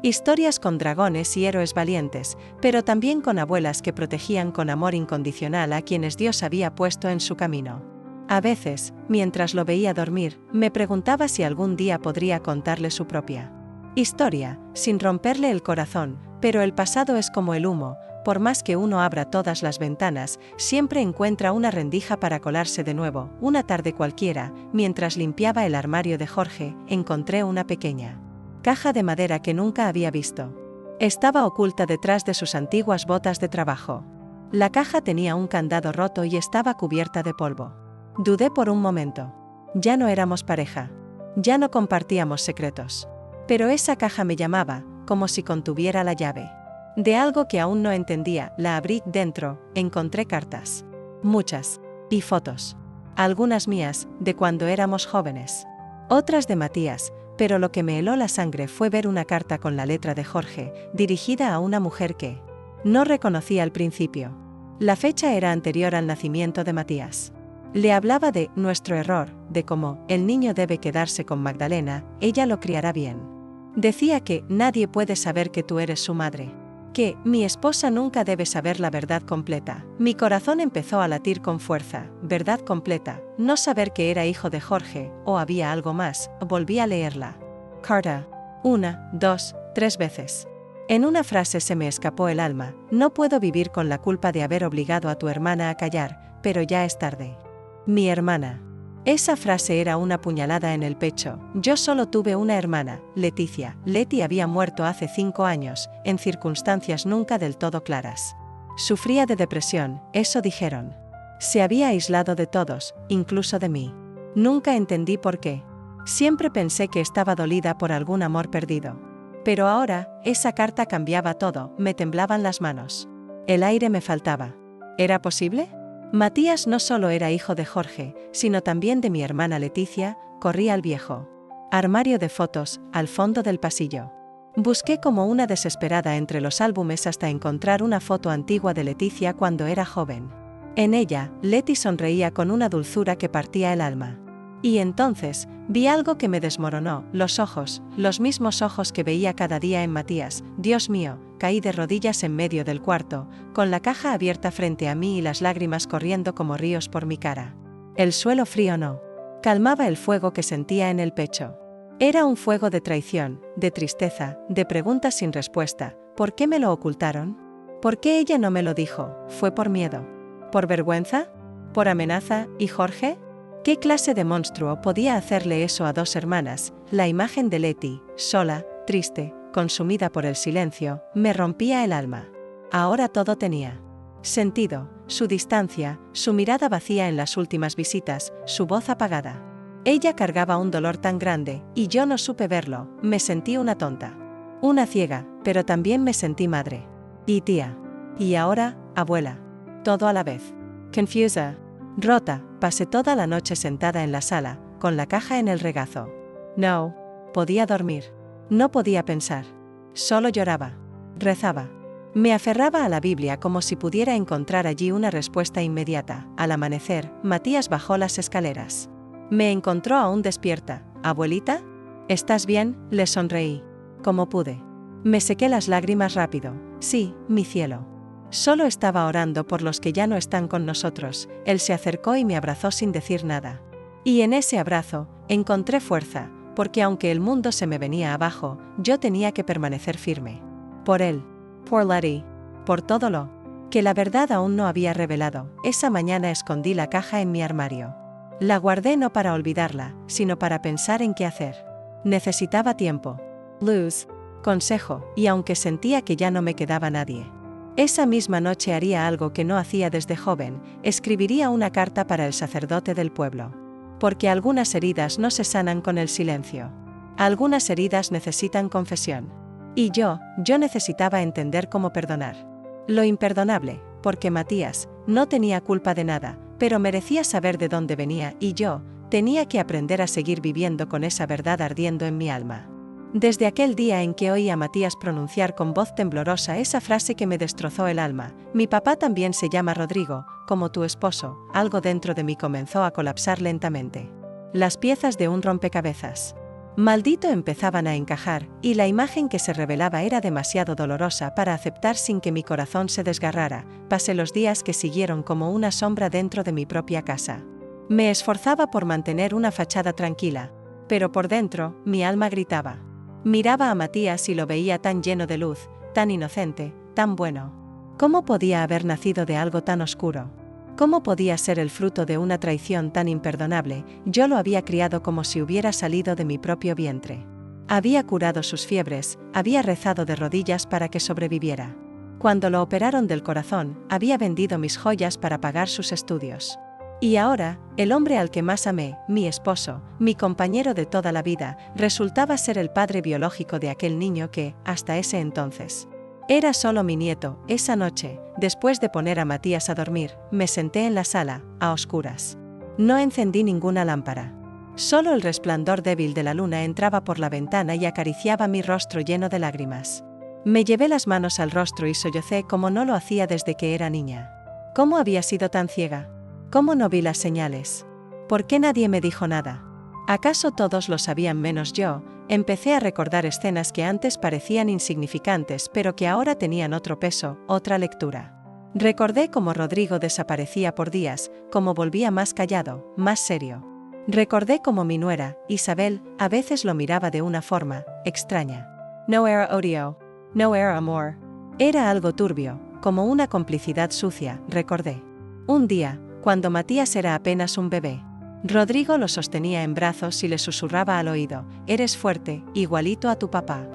Historias con dragones y héroes valientes, pero también con abuelas que protegían con amor incondicional a quienes Dios había puesto en su camino. A veces, mientras lo veía dormir, me preguntaba si algún día podría contarle su propia historia, sin romperle el corazón, pero el pasado es como el humo. Por más que uno abra todas las ventanas, siempre encuentra una rendija para colarse de nuevo. Una tarde cualquiera, mientras limpiaba el armario de Jorge, encontré una pequeña caja de madera que nunca había visto. Estaba oculta detrás de sus antiguas botas de trabajo. La caja tenía un candado roto y estaba cubierta de polvo. Dudé por un momento. Ya no éramos pareja. Ya no compartíamos secretos. Pero esa caja me llamaba, como si contuviera la llave. De algo que aún no entendía, la abrí dentro, encontré cartas. Muchas. Y fotos. Algunas mías, de cuando éramos jóvenes. Otras de Matías, pero lo que me heló la sangre fue ver una carta con la letra de Jorge, dirigida a una mujer que no reconocí al principio. La fecha era anterior al nacimiento de Matías. Le hablaba de nuestro error, de cómo el niño debe quedarse con Magdalena, ella lo criará bien. Decía que nadie puede saber que tú eres su madre. Que mi esposa nunca debe saber la verdad completa. Mi corazón empezó a latir con fuerza, verdad completa, no saber que era hijo de Jorge, o había algo más. Volví a leerla. Carta. 1, 2, 3 veces. En una frase se me escapó el alma, no puedo vivir con la culpa de haber obligado a tu hermana a callar, pero ya es tarde. Mi hermana. Esa frase era una puñalada en el pecho. Yo solo tuve una hermana, Leticia. Leti había muerto hace 5 años, en circunstancias nunca del todo claras. Sufría de depresión, eso dijeron. Se había aislado de todos, incluso de mí. Nunca entendí por qué. Siempre pensé que estaba dolida por algún amor perdido. Pero ahora, esa carta cambiaba todo, me temblaban las manos. El aire me faltaba. ¿Era posible? Matías no solo era hijo de Jorge, sino también de mi hermana Leticia. Corrí al viejo armario de fotos, al fondo del pasillo. Busqué como una desesperada entre los álbumes hasta encontrar una foto antigua de Leticia cuando era joven. En ella, Leti sonreía con una dulzura que partía el alma. Y entonces, vi algo que me desmoronó, los ojos, los mismos ojos que veía cada día en Matías. Dios mío, caí de rodillas en medio del cuarto, con la caja abierta frente a mí y las lágrimas corriendo como ríos por mi cara. El suelo frío no calmaba el fuego que sentía en el pecho. Era un fuego de traición, de tristeza, de preguntas sin respuesta. ¿Por qué me lo ocultaron? ¿Por qué ella no me lo dijo? ¿Fue por miedo? ¿Por vergüenza? ¿Por amenaza? ¿Y Jorge? ¿Qué clase de monstruo podía hacerle eso a 2 hermanas? La imagen de Leti, sola, triste, consumida por el silencio, me rompía el alma. Ahora todo tenía sentido, su distancia, su mirada vacía en las últimas visitas, su voz apagada. Ella cargaba un dolor tan grande, y yo no supe verlo, me sentí una tonta. Una ciega, pero también me sentí madre. Y tía. Y ahora, abuela. Todo a la vez. Confusa. Rota, pasé toda la noche sentada en la sala, con la caja en el regazo. No podía dormir. No podía pensar. Solo lloraba. Rezaba. Me aferraba a la Biblia como si pudiera encontrar allí una respuesta inmediata. Al amanecer, Matías bajó las escaleras. Me encontró aún despierta. ¿Abuelita? ¿Estás bien?, le sonreí. Como pude. Me sequé las lágrimas rápido. Sí, mi cielo. Solo estaba orando por los que ya no están con nosotros. Él se acercó y me abrazó sin decir nada. Y en ese abrazo, encontré fuerza, porque aunque el mundo se me venía abajo, yo tenía que permanecer firme. Por él. Por Letty. Por todo lo que la verdad aún no había revelado. Esa mañana escondí la caja en mi armario. La guardé no para olvidarla, sino para pensar en qué hacer. Necesitaba tiempo. Luz. Consejo, y aunque sentía que ya no me quedaba nadie. Esa misma noche haría algo que no hacía desde joven, escribiría una carta para el sacerdote del pueblo. Porque algunas heridas no se sanan con el silencio. Algunas heridas necesitan confesión. Y yo necesitaba entender cómo perdonar. Lo imperdonable, porque Matías no tenía culpa de nada, pero merecía saber de dónde venía y yo tenía que aprender a seguir viviendo con esa verdad ardiendo en mi alma. Desde aquel día en que oí a Matías pronunciar con voz temblorosa esa frase que me destrozó el alma, mi papá también se llama Rodrigo, como tu esposo, algo dentro de mí comenzó a colapsar lentamente. Las piezas de un rompecabezas. Maldito empezaban a encajar, y la imagen que se revelaba era demasiado dolorosa para aceptar sin que mi corazón se desgarrara. Pasé los días que siguieron como una sombra dentro de mi propia casa. Me esforzaba por mantener una fachada tranquila, pero por dentro, mi alma gritaba. Miraba a Matías y lo veía tan lleno de luz, tan inocente, tan bueno. ¿Cómo podía haber nacido de algo tan oscuro? ¿Cómo podía ser el fruto de una traición tan imperdonable? Yo lo había criado como si hubiera salido de mi propio vientre. Había curado sus fiebres, había rezado de rodillas para que sobreviviera. Cuando lo operaron del corazón, había vendido mis joyas para pagar sus estudios. Y ahora, el hombre al que más amé, mi esposo, mi compañero de toda la vida, resultaba ser el padre biológico de aquel niño que, hasta ese entonces, era solo mi nieto. Esa noche, después de poner a Matías a dormir, me senté en la sala, a oscuras. No encendí ninguna lámpara. Solo el resplandor débil de la luna entraba por la ventana y acariciaba mi rostro lleno de lágrimas. Me llevé las manos al rostro y sollocé como no lo hacía desde que era niña. ¿Cómo había sido tan ciega? ¿Cómo no vi las señales? ¿Por qué nadie me dijo nada? ¿Acaso todos lo sabían menos yo? Empecé a recordar escenas que antes parecían insignificantes pero que ahora tenían otro peso, otra lectura. Recordé cómo Rodrigo desaparecía por días, cómo volvía más callado, más serio. Recordé cómo mi nuera, Isabel, a veces lo miraba de una forma extraña. No era odio, no era amor. Era algo turbio, como una complicidad sucia, recordé. Un día, cuando Matías era apenas un bebé, Rodrigo lo sostenía en brazos y le susurraba al oído: «Eres fuerte, igualito a tu papá».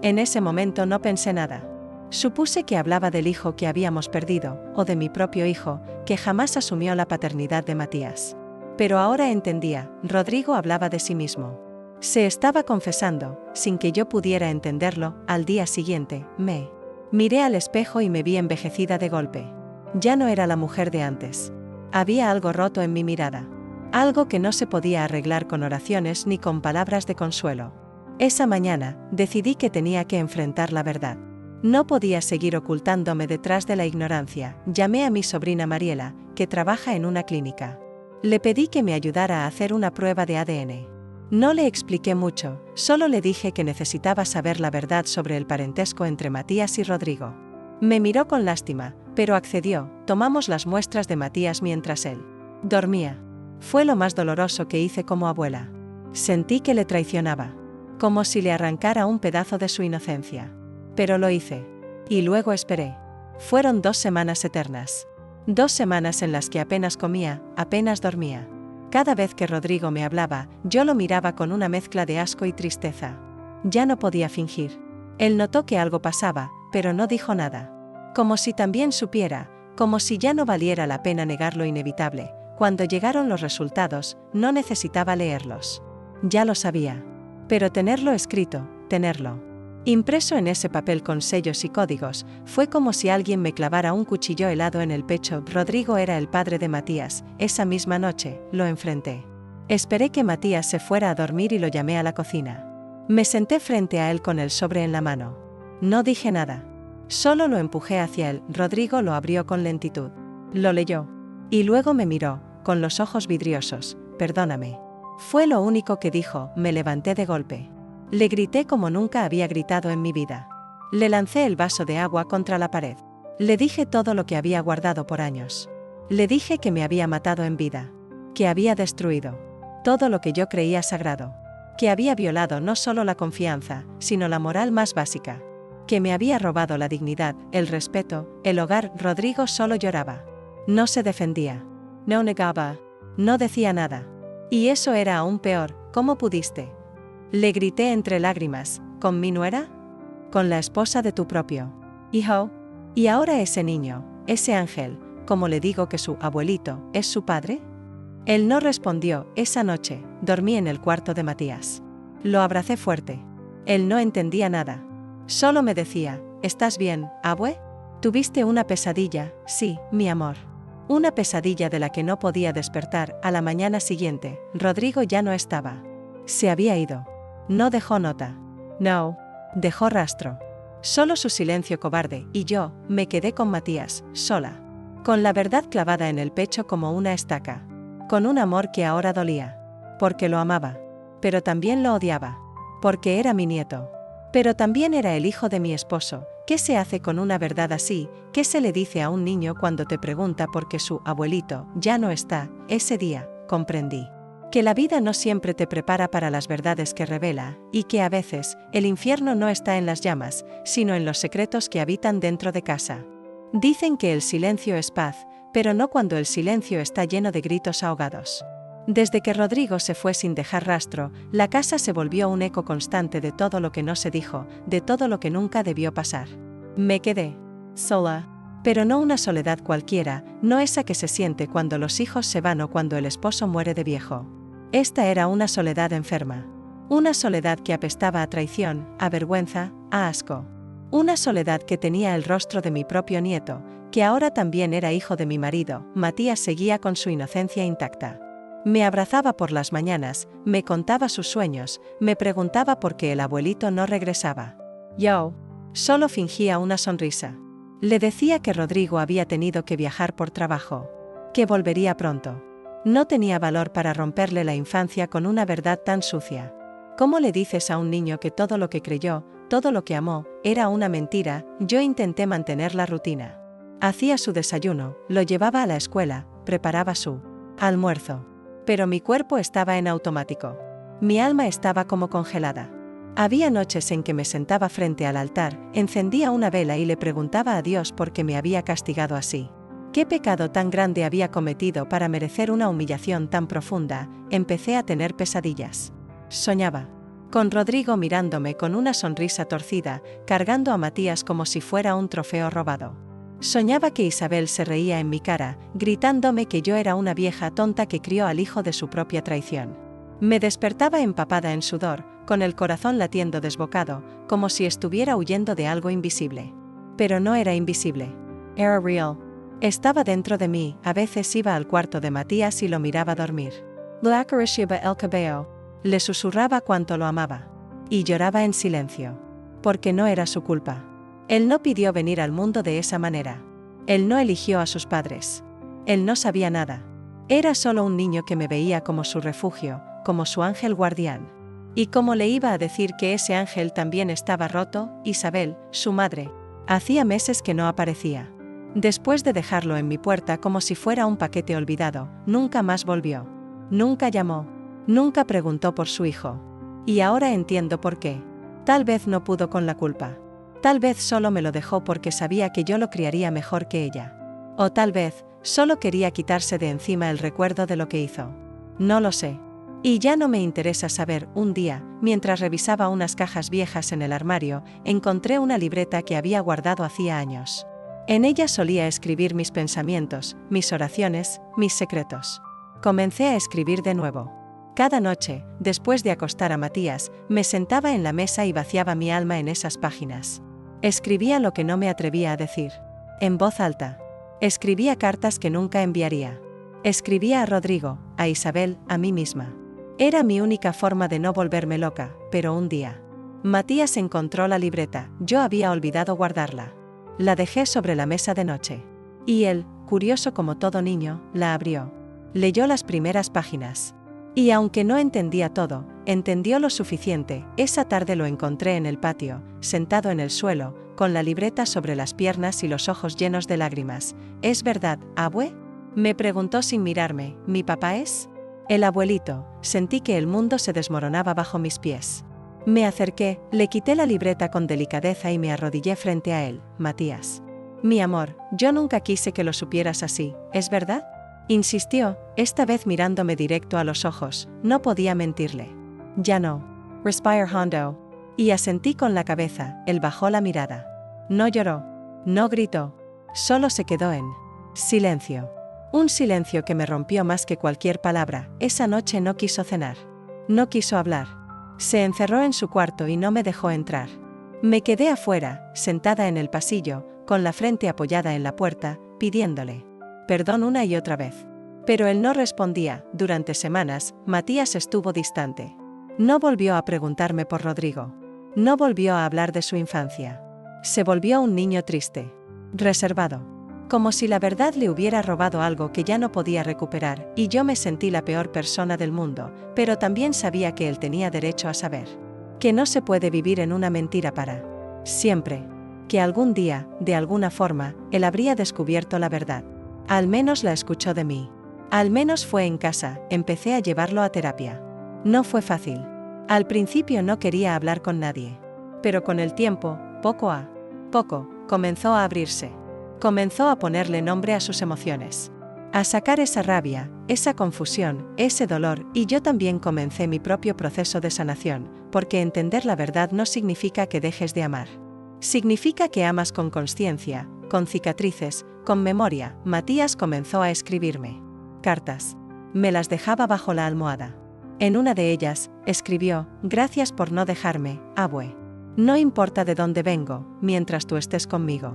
En ese momento no pensé nada. Supuse que hablaba del hijo que habíamos perdido, o de mi propio hijo, que jamás asumió la paternidad de Matías. Pero ahora entendía, Rodrigo hablaba de sí mismo. Se estaba confesando, sin que yo pudiera entenderlo. Al día siguiente, me miré al espejo y me vi envejecida de golpe. Ya no era la mujer de antes. Había algo roto en mi mirada. Algo que no se podía arreglar con oraciones ni con palabras de consuelo. Esa mañana, decidí que tenía que enfrentar la verdad. No podía seguir ocultándome detrás de la ignorancia. Llamé a mi sobrina Mariela, que trabaja en una clínica. Le pedí que me ayudara a hacer una prueba de ADN. No le expliqué mucho, solo le dije que necesitaba saber la verdad sobre el parentesco entre Matías y Rodrigo. Me miró con lástima, pero accedió. Tomamos las muestras de Matías mientras él dormía. Fue lo más doloroso que hice como abuela. Sentí que le traicionaba, como si le arrancara un pedazo de su inocencia. Pero lo hice. Y luego esperé. Fueron 2 semanas eternas. 2 semanas en las que apenas comía, apenas dormía. Cada vez que Rodrigo me hablaba, yo lo miraba con una mezcla de asco y tristeza. Ya no podía fingir. Él notó que algo pasaba, pero no dijo nada. Como si también supiera, como si ya no valiera la pena negar lo inevitable. Cuando llegaron los resultados, no necesitaba leerlos. Ya lo sabía. Pero tenerlo escrito, tenerlo impreso en ese papel con sellos y códigos, fue como si alguien me clavara un cuchillo helado en el pecho. Rodrigo era el padre de Matías. Esa misma noche, lo enfrenté. Esperé que Matías se fuera a dormir y lo llamé a la cocina. Me senté frente a él con el sobre en la mano. No dije nada. Solo lo empujé hacia él. Rodrigo lo abrió con lentitud. Lo leyó. Y luego me miró, con los ojos vidriosos. «Perdóname». Fue lo único que dijo. Me levanté de golpe. Le grité como nunca había gritado en mi vida. Le lancé el vaso de agua contra la pared. Le dije todo lo que había guardado por años. Le dije que me había matado en vida. Que había destruido todo lo que yo creía sagrado. Que había violado no solo la confianza, sino la moral más básica. Que me había robado la dignidad, el respeto, el hogar. Rodrigo solo lloraba. No se defendía. No negaba. No decía nada. Y eso era aún peor. ¿Cómo pudiste?, le grité entre lágrimas. ¿Con mi nuera? ¿Con la esposa de tu propio hijo? ¿Y ahora ese niño, ese ángel, como le digo que su abuelito, es su padre? Él no respondió. Esa noche, dormí en el cuarto de Matías. Lo abracé fuerte. Él no entendía nada. Solo me decía: «¿Estás bien, abue? ¿Tuviste una pesadilla?» «Sí, mi amor». Una pesadilla de la que no podía despertar. A la mañana siguiente, Rodrigo ya no estaba. Se había ido. No dejó nota. No. Dejó rastro. Solo su silencio cobarde, y yo, me quedé con Matías, sola. Con la verdad clavada en el pecho como una estaca. Con un amor que ahora dolía. Porque lo amaba. Pero también lo odiaba. Porque era mi nieto. Pero también era el hijo de mi esposo. ¿Qué se hace con una verdad así? ¿Qué se le dice a un niño cuando te pregunta por qué su abuelito ya no está? Ese día, comprendí que la vida no siempre te prepara para las verdades que revela, y que a veces, el infierno no está en las llamas, sino en los secretos que habitan dentro de casa. Dicen que el silencio es paz, pero no cuando el silencio está lleno de gritos ahogados. Desde que Rodrigo se fue sin dejar rastro, la casa se volvió un eco constante de todo lo que no se dijo, de todo lo que nunca debió pasar. Me quedé sola. Pero no una soledad cualquiera, no esa que se siente cuando los hijos se van o cuando el esposo muere de viejo. Esta era una soledad enferma. Una soledad que apestaba a traición, a vergüenza, a asco. Una soledad que tenía el rostro de mi propio nieto, que ahora también era hijo de mi marido. Matías seguía con su inocencia intacta. Me abrazaba por las mañanas, me contaba sus sueños, me preguntaba por qué el abuelito no regresaba. Yo solo fingía una sonrisa. Le decía que Rodrigo había tenido que viajar por trabajo, que volvería pronto. No tenía valor para romperle la infancia con una verdad tan sucia. ¿Cómo le dices a un niño que todo lo que creyó, todo lo que amó, era una mentira? Yo intenté mantener la rutina. Hacía su desayuno, lo llevaba a la escuela, preparaba su almuerzo. Pero mi cuerpo estaba en automático. Mi alma estaba como congelada. Había noches en que me sentaba frente al altar, encendía una vela y le preguntaba a Dios por qué me había castigado así. ¿Qué pecado tan grande había cometido para merecer una humillación tan profunda? Empecé a tener pesadillas. Soñaba con Rodrigo mirándome con una sonrisa torcida, cargando a Matías como si fuera un trofeo robado. Soñaba que Isabel se reía en mi cara, gritándome que yo era una vieja tonta que crió al hijo de su propia traición. Me despertaba empapada en sudor, con el corazón latiendo desbocado, como si estuviera huyendo de algo invisible. Pero no era invisible. Era real. Estaba dentro de mí. A veces iba al cuarto de Matías y lo miraba dormir. Lo acariciaba el cabello. Le susurraba cuánto lo amaba. Y lloraba en silencio. Porque no era su culpa. Él no pidió venir al mundo de esa manera. Él no eligió a sus padres. Él no sabía nada. Era solo un niño que me veía como su refugio, como su ángel guardián. ¿Y cómo le iba a decir que ese ángel también estaba roto? Isabel, su madre, hacía meses que no aparecía. Después de dejarlo en mi puerta como si fuera un paquete olvidado, nunca más volvió. Nunca llamó. Nunca preguntó por su hijo. Y ahora entiendo por qué. Tal vez no pudo con la culpa. Tal vez solo me lo dejó porque sabía que yo lo criaría mejor que ella. O tal vez, solo quería quitarse de encima el recuerdo de lo que hizo. No lo sé. Y ya no me interesa saber. Un día, mientras revisaba unas cajas viejas en el armario, encontré una libreta que había guardado hacía años. En ella solía escribir mis pensamientos, mis oraciones, mis secretos. Comencé a escribir de nuevo. Cada noche, después de acostar a Matías, me sentaba en la mesa y vaciaba mi alma en esas páginas. Escribía lo que no me atrevía a decir. En voz alta. Escribía cartas que nunca enviaría. Escribía a Rodrigo, a Isabel, a mí misma. Era mi única forma de no volverme loca, pero un día. Matías encontró la libreta, yo había olvidado guardarla. La dejé sobre la mesa de noche. Y él, curioso como todo niño, la abrió. Leyó las primeras páginas. Y aunque no entendía todo, entendió lo suficiente. Esa tarde lo encontré en el patio, sentado en el suelo, con la libreta sobre las piernas y los ojos llenos de lágrimas. ¿Es verdad, abue? Me preguntó sin mirarme. ¿Mi papá es? El abuelito. Sentí que el mundo se desmoronaba bajo mis pies. Me acerqué, le quité la libreta con delicadeza y me arrodillé frente a él. Matías. Mi amor, yo nunca quise que lo supieras así, ¿es verdad? Insistió, esta vez mirándome directo a los ojos. No podía mentirle. Ya no. Respire hondo. Y asentí con la cabeza. Él bajó la mirada. No lloró. No gritó. Solo se quedó en silencio. Un silencio que me rompió más que cualquier palabra. Esa noche no quiso cenar. No quiso hablar. Se encerró en su cuarto y no me dejó entrar. Me quedé afuera, sentada en el pasillo, con la frente apoyada en la puerta, pidiéndole perdón una y otra vez. Pero él no respondía. Durante semanas, Matías estuvo distante. No volvió a preguntarme por Rodrigo. No volvió a hablar de su infancia. Se volvió un niño triste. Reservado. Como si la verdad le hubiera robado algo que ya no podía recuperar, y yo me sentí la peor persona del mundo, pero también sabía que él tenía derecho a saber. Que no se puede vivir en una mentira para siempre. Que algún día, de alguna forma, él habría descubierto la verdad. Al menos la escuchó de mí. Al menos fue en casa. Empecé a llevarlo a terapia. No fue fácil. Al principio no quería hablar con nadie. Pero con el tiempo, poco a poco, comenzó a abrirse. Comenzó a ponerle nombre a sus emociones. A sacar esa rabia, esa confusión, ese dolor, y yo también comencé mi propio proceso de sanación, porque entender la verdad no significa que dejes de amar. Significa que amas con conciencia, con cicatrices, con memoria, Matías comenzó a escribirme cartas. Me las dejaba bajo la almohada. En una de ellas, escribió: «Gracias por no dejarme, abue. No importa de dónde vengo, mientras tú estés conmigo».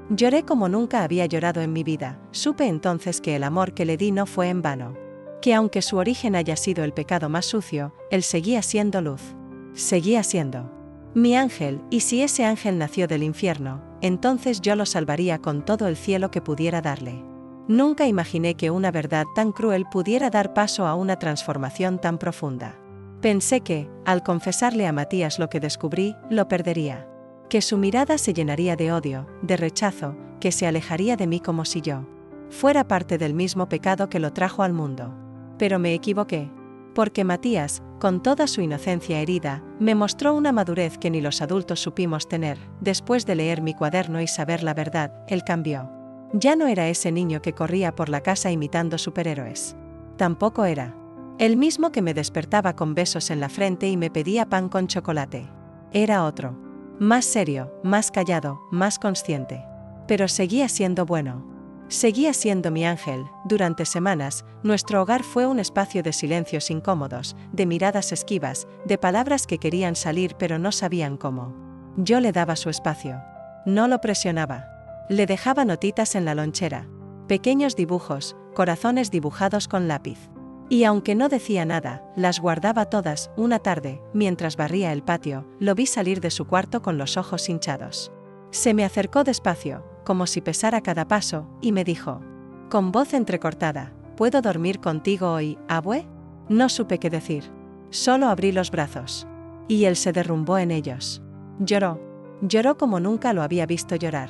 Lloré como nunca había llorado en mi vida. Supe entonces que el amor que le di no fue en vano. Que aunque su origen haya sido el pecado más sucio, él seguía siendo luz. Seguía siendo mi ángel, y si ese ángel nació del infierno, entonces yo lo salvaría con todo el cielo que pudiera darle. Nunca imaginé que una verdad tan cruel pudiera dar paso a una transformación tan profunda. Pensé que, al confesarle a Matías lo que descubrí, lo perdería. Que su mirada se llenaría de odio, de rechazo, que se alejaría de mí como si yo fuera parte del mismo pecado que lo trajo al mundo. Pero me equivoqué. Porque Matías, con toda su inocencia herida, me mostró una madurez que ni los adultos supimos tener. Después de leer mi cuaderno y saber la verdad, él cambió. Ya no era ese niño que corría por la casa imitando superhéroes. Tampoco era el mismo que me despertaba con besos en la frente y me pedía pan con chocolate. Era otro. Más serio, más callado, más consciente. Pero seguía siendo bueno. Seguía siendo mi ángel. Durante semanas, nuestro hogar fue un espacio de silencios incómodos, de miradas esquivas, de palabras que querían salir pero no sabían cómo. Yo le daba su espacio. No lo presionaba. Le dejaba notitas en la lonchera. Pequeños dibujos, corazones dibujados con lápiz. Y aunque no decía nada, las guardaba todas. Una tarde, mientras barría el patio, lo vi salir de su cuarto con los ojos hinchados. Se me acercó despacio, como si pesara cada paso, y me dijo, con voz entrecortada: «¿Puedo dormir contigo hoy, abue?». No supe qué decir. Solo abrí los brazos. Y él se derrumbó en ellos. Lloró. Lloró como nunca lo había visto llorar.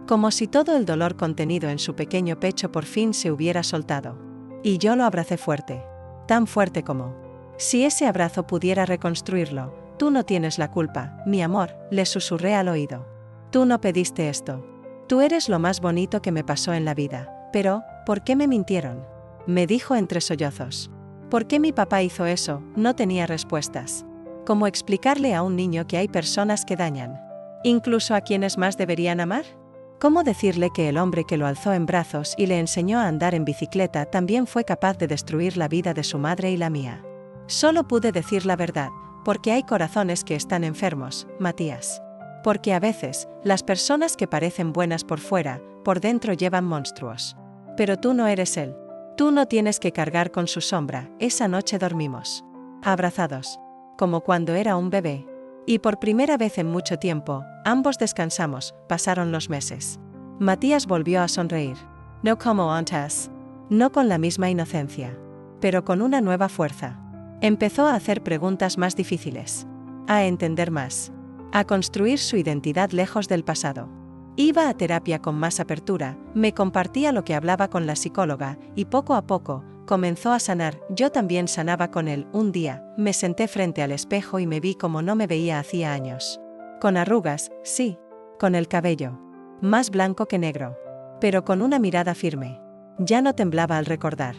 Como si todo el dolor contenido en su pequeño pecho por fin se hubiera soltado. Y yo lo abracé fuerte. Tan fuerte como si ese abrazo pudiera reconstruirlo. «Tú no tienes la culpa, mi amor», le susurré al oído. «Tú no pediste esto. Tú eres lo más bonito que me pasó en la vida. Pero, ¿por qué me mintieron?», me dijo entre sollozos. ¿Por qué mi papá hizo eso? No tenía respuestas. ¿Cómo explicarle a un niño que hay personas que dañan, incluso a quienes más deberían amar? ¿Cómo decirle que el hombre que lo alzó en brazos y le enseñó a andar en bicicleta también fue capaz de destruir la vida de su madre y la mía? Solo pude decir la verdad, porque hay corazones que están enfermos, Matías. Porque a veces, las personas que parecen buenas por fuera, por dentro llevan monstruos. Pero tú no eres él. Tú no tienes que cargar con su sombra. Esa noche dormimos abrazados, como cuando era un bebé. Y por primera vez en mucho tiempo, ambos descansamos. Pasaron los meses. Matías volvió a sonreír. No como antes. No con la misma inocencia. Pero con una nueva fuerza. Empezó a hacer preguntas más difíciles. A entender más. A construir su identidad lejos del pasado. Iba a terapia con más apertura, me compartía lo que hablaba con la psicóloga, y poco a poco, comenzó a sanar. Yo también sanaba con él. Un día, me senté frente al espejo y me vi como no me veía hacía años. Con arrugas, sí. Con el cabello más blanco que negro. Pero con una mirada firme. Ya no temblaba al recordar.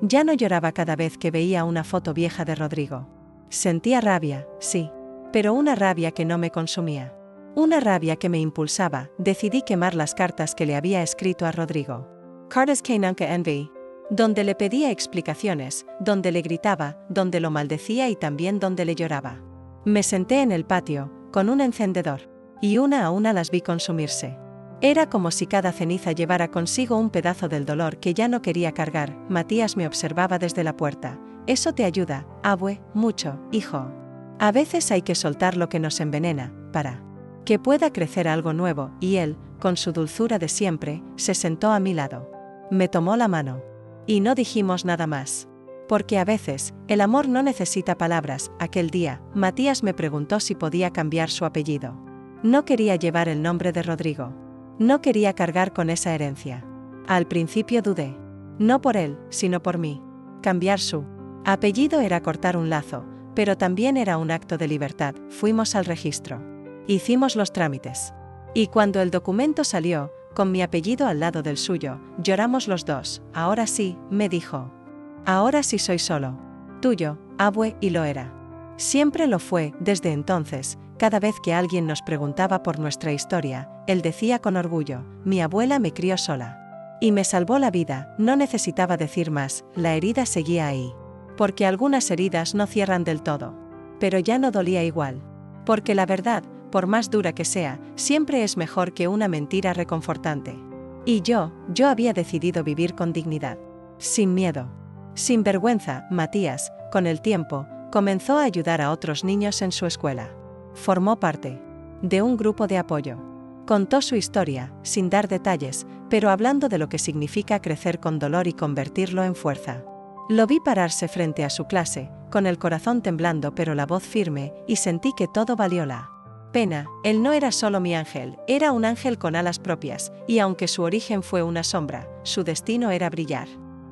Ya no lloraba cada vez que veía una foto vieja de Rodrigo. Sentía rabia, sí. Pero una rabia que no me consumía. Una rabia que me impulsaba. Decidí quemar las cartas que le había escrito a Rodrigo. Cartas que nunca envié. Donde le pedía explicaciones, donde le gritaba, donde lo maldecía y también donde le lloraba. Me senté en el patio, con un encendedor. Y una a una las vi consumirse. Era como si cada ceniza llevara consigo un pedazo del dolor que ya no quería cargar. Matías me observaba desde la puerta. Eso te ayuda, abue, mucho, hijo. A veces hay que soltar lo que nos envenena, para que pueda crecer algo nuevo, y él, con su dulzura de siempre, se sentó a mi lado. Me tomó la mano. Y no dijimos nada más. Porque a veces, el amor no necesita palabras. Aquel día, Matías me preguntó si podía cambiar su apellido. No quería llevar el nombre de Rodrigo. No quería cargar con esa herencia. Al principio dudé. No por él, sino por mí. Cambiar su apellido era cortar un lazo, pero también era un acto de libertad. Fuimos al registro. Hicimos los trámites. Y cuando el documento salió, con mi apellido al lado del suyo, lloramos los dos. Ahora sí, me dijo. Ahora sí soy solo tuyo, abue, y lo era. Siempre lo fue, desde entonces, Cada vez que alguien nos preguntaba por nuestra historia, él decía con orgullo: mi abuela me crió sola. Y me salvó la vida, no necesitaba decir más, la herida seguía ahí. Porque algunas heridas no cierran del todo. Pero ya no dolía igual. Porque la verdad, por más dura que sea, siempre es mejor que una mentira reconfortante. Y yo había decidido vivir con dignidad. Sin miedo. Sin vergüenza. Matías, con el tiempo, comenzó a ayudar a otros niños en su escuela. Formó parte de un grupo de apoyo. Contó su historia, sin dar detalles, pero hablando de lo que significa crecer con dolor y convertirlo en fuerza. Lo vi pararse frente a su clase, con el corazón temblando pero la voz firme, y sentí que todo valió la pena. Él no era solo mi ángel, era un ángel con alas propias, y aunque su origen fue una sombra, su destino era brillar.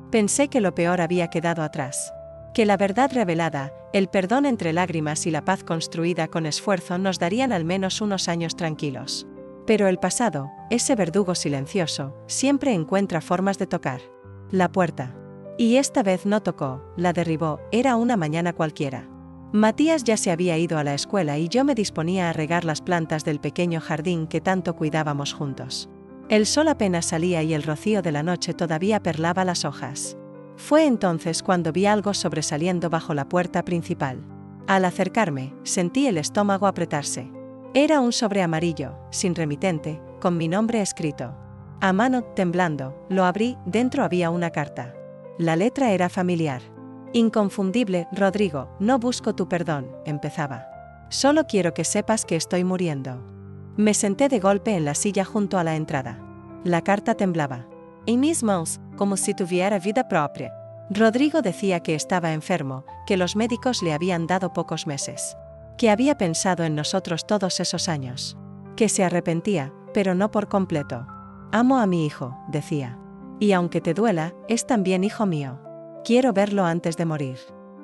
Pensé que lo peor había quedado atrás. Que la verdad revelada, el perdón entre lágrimas y la paz construida con esfuerzo nos darían al menos unos años tranquilos. Pero el pasado, ese verdugo silencioso, siempre encuentra formas de tocar la puerta. Y esta vez no tocó, la derribó, era una mañana cualquiera. Matías ya se había ido a la escuela y yo me disponía a regar las plantas del pequeño jardín que tanto cuidábamos juntos. El sol apenas salía y el rocío de la noche todavía perlaba las hojas. Fue entonces cuando vi algo sobresaliendo bajo la puerta principal. Al acercarme, sentí el estómago apretarse. Era un sobre amarillo, sin remitente, con mi nombre escrito. A mano, temblando, lo abrí, dentro había una carta. La letra era familiar. Inconfundible: Rodrigo, no busco tu perdón, empezaba. Solo quiero que sepas que estoy muriendo. Me senté de golpe en la silla junto a la entrada. La carta temblaba. En mis manos, como si tuviera vida propia. Rodrigo decía que estaba enfermo, que los médicos le habían dado pocos meses. Que había pensado en nosotros todos esos años. Que se arrepentía, pero no por completo. Amo a mi hijo, decía. Y aunque te duela, es también hijo mío. Quiero verlo antes de morir.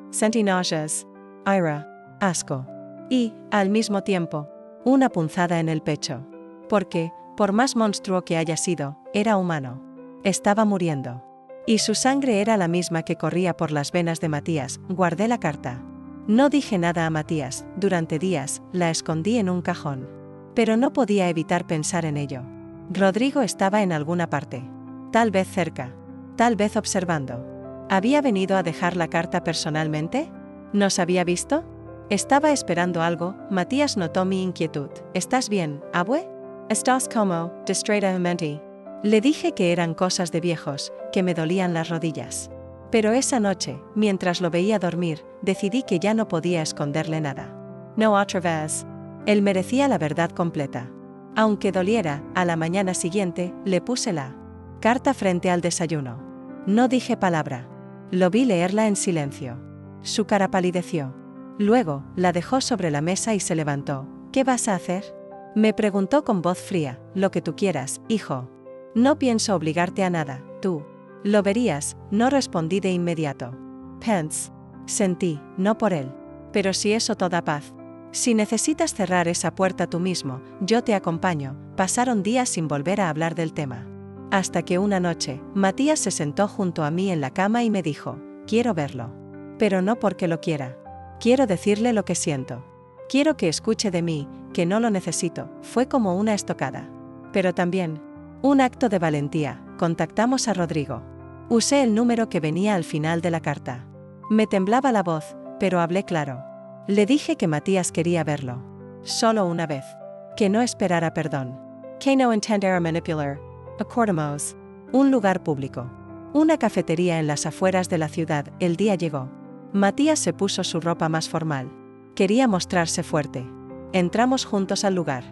Sentí náuseas, ira, asco. Y, al mismo tiempo, una punzada en el pecho. Porque, por más monstruo que haya sido, era humano. Estaba muriendo. Y su sangre era la misma que corría por las venas de Matías. Guardé la carta. No dije nada a Matías, durante días, la escondí en un cajón. Pero no podía evitar pensar en ello. Rodrigo estaba en alguna parte. Tal vez cerca. Tal vez observando. ¿Había venido a dejar la carta personalmente? ¿Nos había visto? Estaba esperando algo. Matías notó mi inquietud. ¿Estás bien, abue? ¿Estás como, distraídamente? Le dije que eran cosas de viejos, que me dolían las rodillas. Pero esa noche, mientras lo veía dormir, decidí que ya no podía esconderle nada. No otra vez. Él merecía la verdad completa. Aunque doliera, a la mañana siguiente, le puse la carta frente al desayuno. No dije palabra. Lo vi leerla en silencio. Su cara palideció. Luego, la dejó sobre la mesa y se levantó. ¿Qué vas a hacer? Me preguntó con voz fría. Lo que tú quieras, hijo. No pienso obligarte a nada, tú. Lo verías, no respondí de inmediato. Pence. Sentí, no por él. Pero si eso toda paz. Si necesitas cerrar esa puerta tú mismo, yo te acompaño. Pasaron días sin volver a hablar del tema. Hasta que una noche, Matías se sentó junto a mí en la cama y me dijo: quiero verlo. Pero no porque lo quiera. Quiero decirle lo que siento. Quiero que escuche de mí, que no lo necesito. Fue como una estocada. Pero también un acto de valentía. Contactamos a Rodrigo. Usé el número que venía al final de la carta. Me temblaba la voz, pero hablé claro. Le dije que Matías quería verlo. Solo una vez. Que no esperara perdón. Que no intentara manipular. Acordamos. Un lugar público. Una cafetería en las afueras de la ciudad. El día llegó. Matías se puso su ropa más formal. Quería mostrarse fuerte. Entramos juntos al lugar.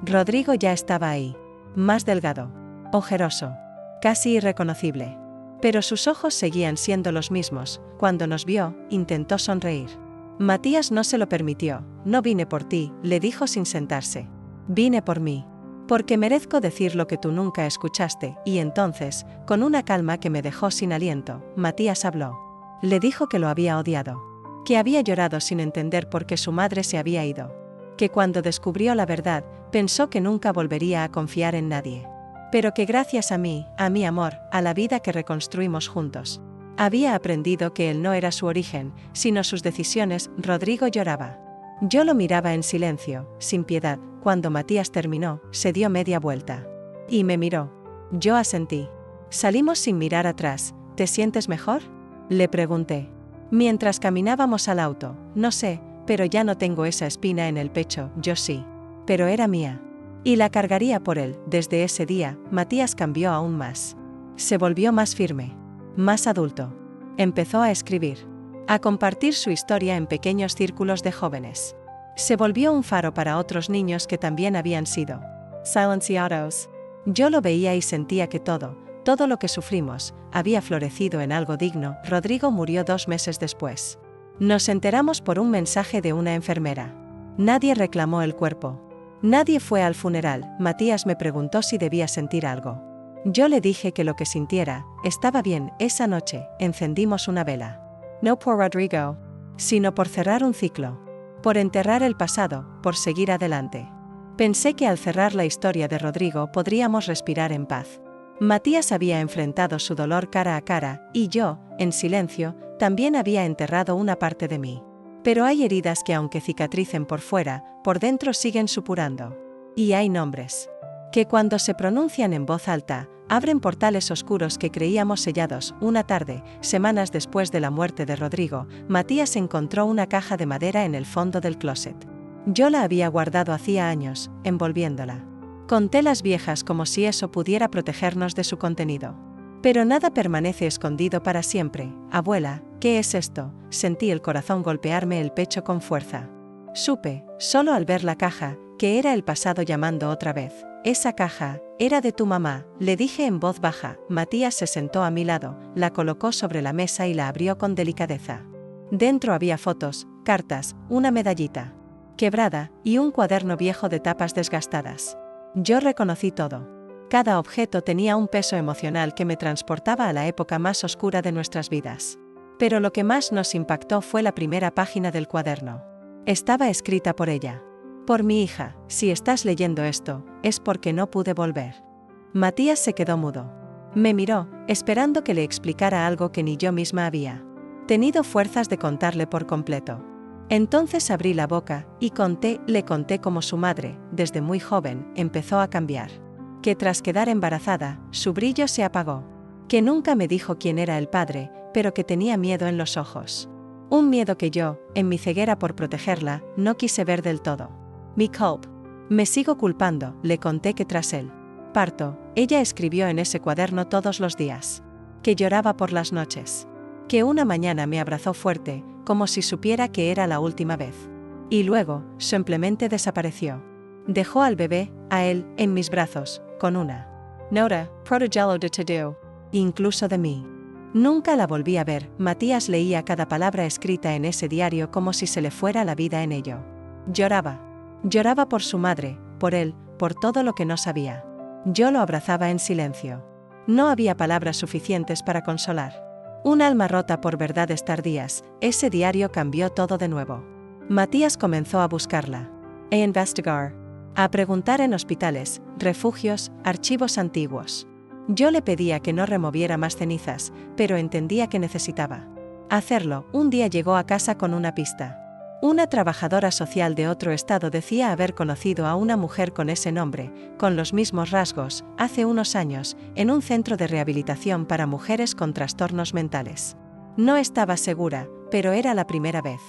Rodrigo ya estaba ahí. Más delgado. Ojeroso. Casi irreconocible. Pero sus ojos seguían siendo los mismos. Cuando nos vio, intentó sonreír. Matías no se lo permitió. No vine por ti, le dijo sin sentarse. Vine por mí. Porque merezco decir lo que tú nunca escuchaste. Y entonces, con una calma que me dejó sin aliento, Matías habló. Le dijo que lo había odiado. Que había llorado sin entender por qué su madre se había ido. Que cuando descubrió la verdad, pensó que nunca volvería a confiar en nadie. Pero que gracias a mí, a mi amor, a la vida que reconstruimos juntos, había aprendido que él no era su origen, sino sus decisiones. Rodrigo lloraba. Yo lo miraba en silencio, sin piedad. Cuando Matías terminó, se dio media vuelta. Y me miró. Yo asentí. Salimos sin mirar atrás. ¿Te sientes mejor?, le pregunté. Mientras caminábamos al auto. No sé, pero ya no tengo esa espina en el pecho. Yo sí. Pero era mía. Y la cargaría por él. Desde ese día, Matías cambió aún más. Se volvió más firme. Más adulto. Empezó a escribir. A compartir su historia en pequeños círculos de jóvenes. Se volvió un faro para otros niños que también habían sido silenciados. Yo lo veía y sentía que todo lo que sufrimos, había florecido en algo digno. Rodrigo murió 2 meses después. Nos enteramos por un mensaje de una enfermera. Nadie reclamó el cuerpo. Nadie fue al funeral. Matías me preguntó si debía sentir algo. Yo le dije que lo que sintiera, estaba bien. Esa noche, encendimos una vela. No por Rodrigo, sino por cerrar un ciclo. Por enterrar el pasado, por seguir adelante. Pensé que al cerrar la historia de Rodrigo podríamos respirar en paz. Matías había enfrentado su dolor cara a cara, y yo, en silencio, también había enterrado una parte de mí. Pero hay heridas que aunque cicatricen por fuera, por dentro siguen supurando. Y hay nombres que cuando se pronuncian en voz alta, abren portales oscuros que creíamos sellados. Una tarde, semanas después de la muerte de Rodrigo, Matías encontró una caja de madera en el fondo del closet. Yo la había guardado hacía años, envolviéndola con telas viejas como si eso pudiera protegernos de su contenido. Pero nada permanece escondido para siempre. Abuela, ¿qué es esto? Sentí el corazón golpearme el pecho con fuerza. Supe, solo al ver la caja, que era el pasado llamando otra vez. Esa caja era de tu mamá, le dije en voz baja. Matías se sentó a mi lado, la colocó sobre la mesa y la abrió con delicadeza. Dentro había fotos, cartas, una medallita quebrada y un cuaderno viejo de tapas desgastadas. Yo reconocí todo. Cada objeto tenía un peso emocional que me transportaba a la época más oscura de nuestras vidas. Pero lo que más nos impactó fue la primera página del cuaderno. Estaba escrita por ella. Por mi hija, si estás leyendo esto, es porque no pude volver. Matías se quedó mudo. Me miró, esperando que le explicara algo que ni yo misma había tenido fuerzas de contarle por completo. Entonces abrí la boca y le conté cómo su madre, desde muy joven, empezó a cambiar. Que tras quedar embarazada, su brillo se apagó. Que nunca me dijo quién era el padre, pero que tenía miedo en los ojos. Un miedo que yo, en mi ceguera por protegerla, no quise ver del todo. Mi culpa. Me sigo culpando, le conté que tras el parto, ella escribió en ese cuaderno todos los días. Que lloraba por las noches. Que una mañana me abrazó fuerte, como si supiera que era la última vez. Y luego, simplemente desapareció. Dejó al bebé, a él, en mis brazos, con una nota, protégelo de todo, incluso de mí. Nunca la volví a ver. Matías leía cada palabra escrita en ese diario como si se le fuera la vida en ello. Lloraba. Lloraba por su madre, por él, por todo lo que no sabía. Yo lo abrazaba en silencio. No había palabras suficientes para consolar. Un alma rota por verdades tardías. Ese diario cambió todo de nuevo. Matías comenzó a buscarla. A investigar. A preguntar en hospitales, refugios, archivos antiguos. Yo le pedía que no removiera más cenizas, pero entendía que necesitaba hacerlo. Un día llegó a casa con una pista. Una trabajadora social de otro estado decía haber conocido a una mujer con ese nombre, con los mismos rasgos, hace unos años, en un centro de rehabilitación para mujeres con trastornos mentales. No estaba segura, pero era la primera vez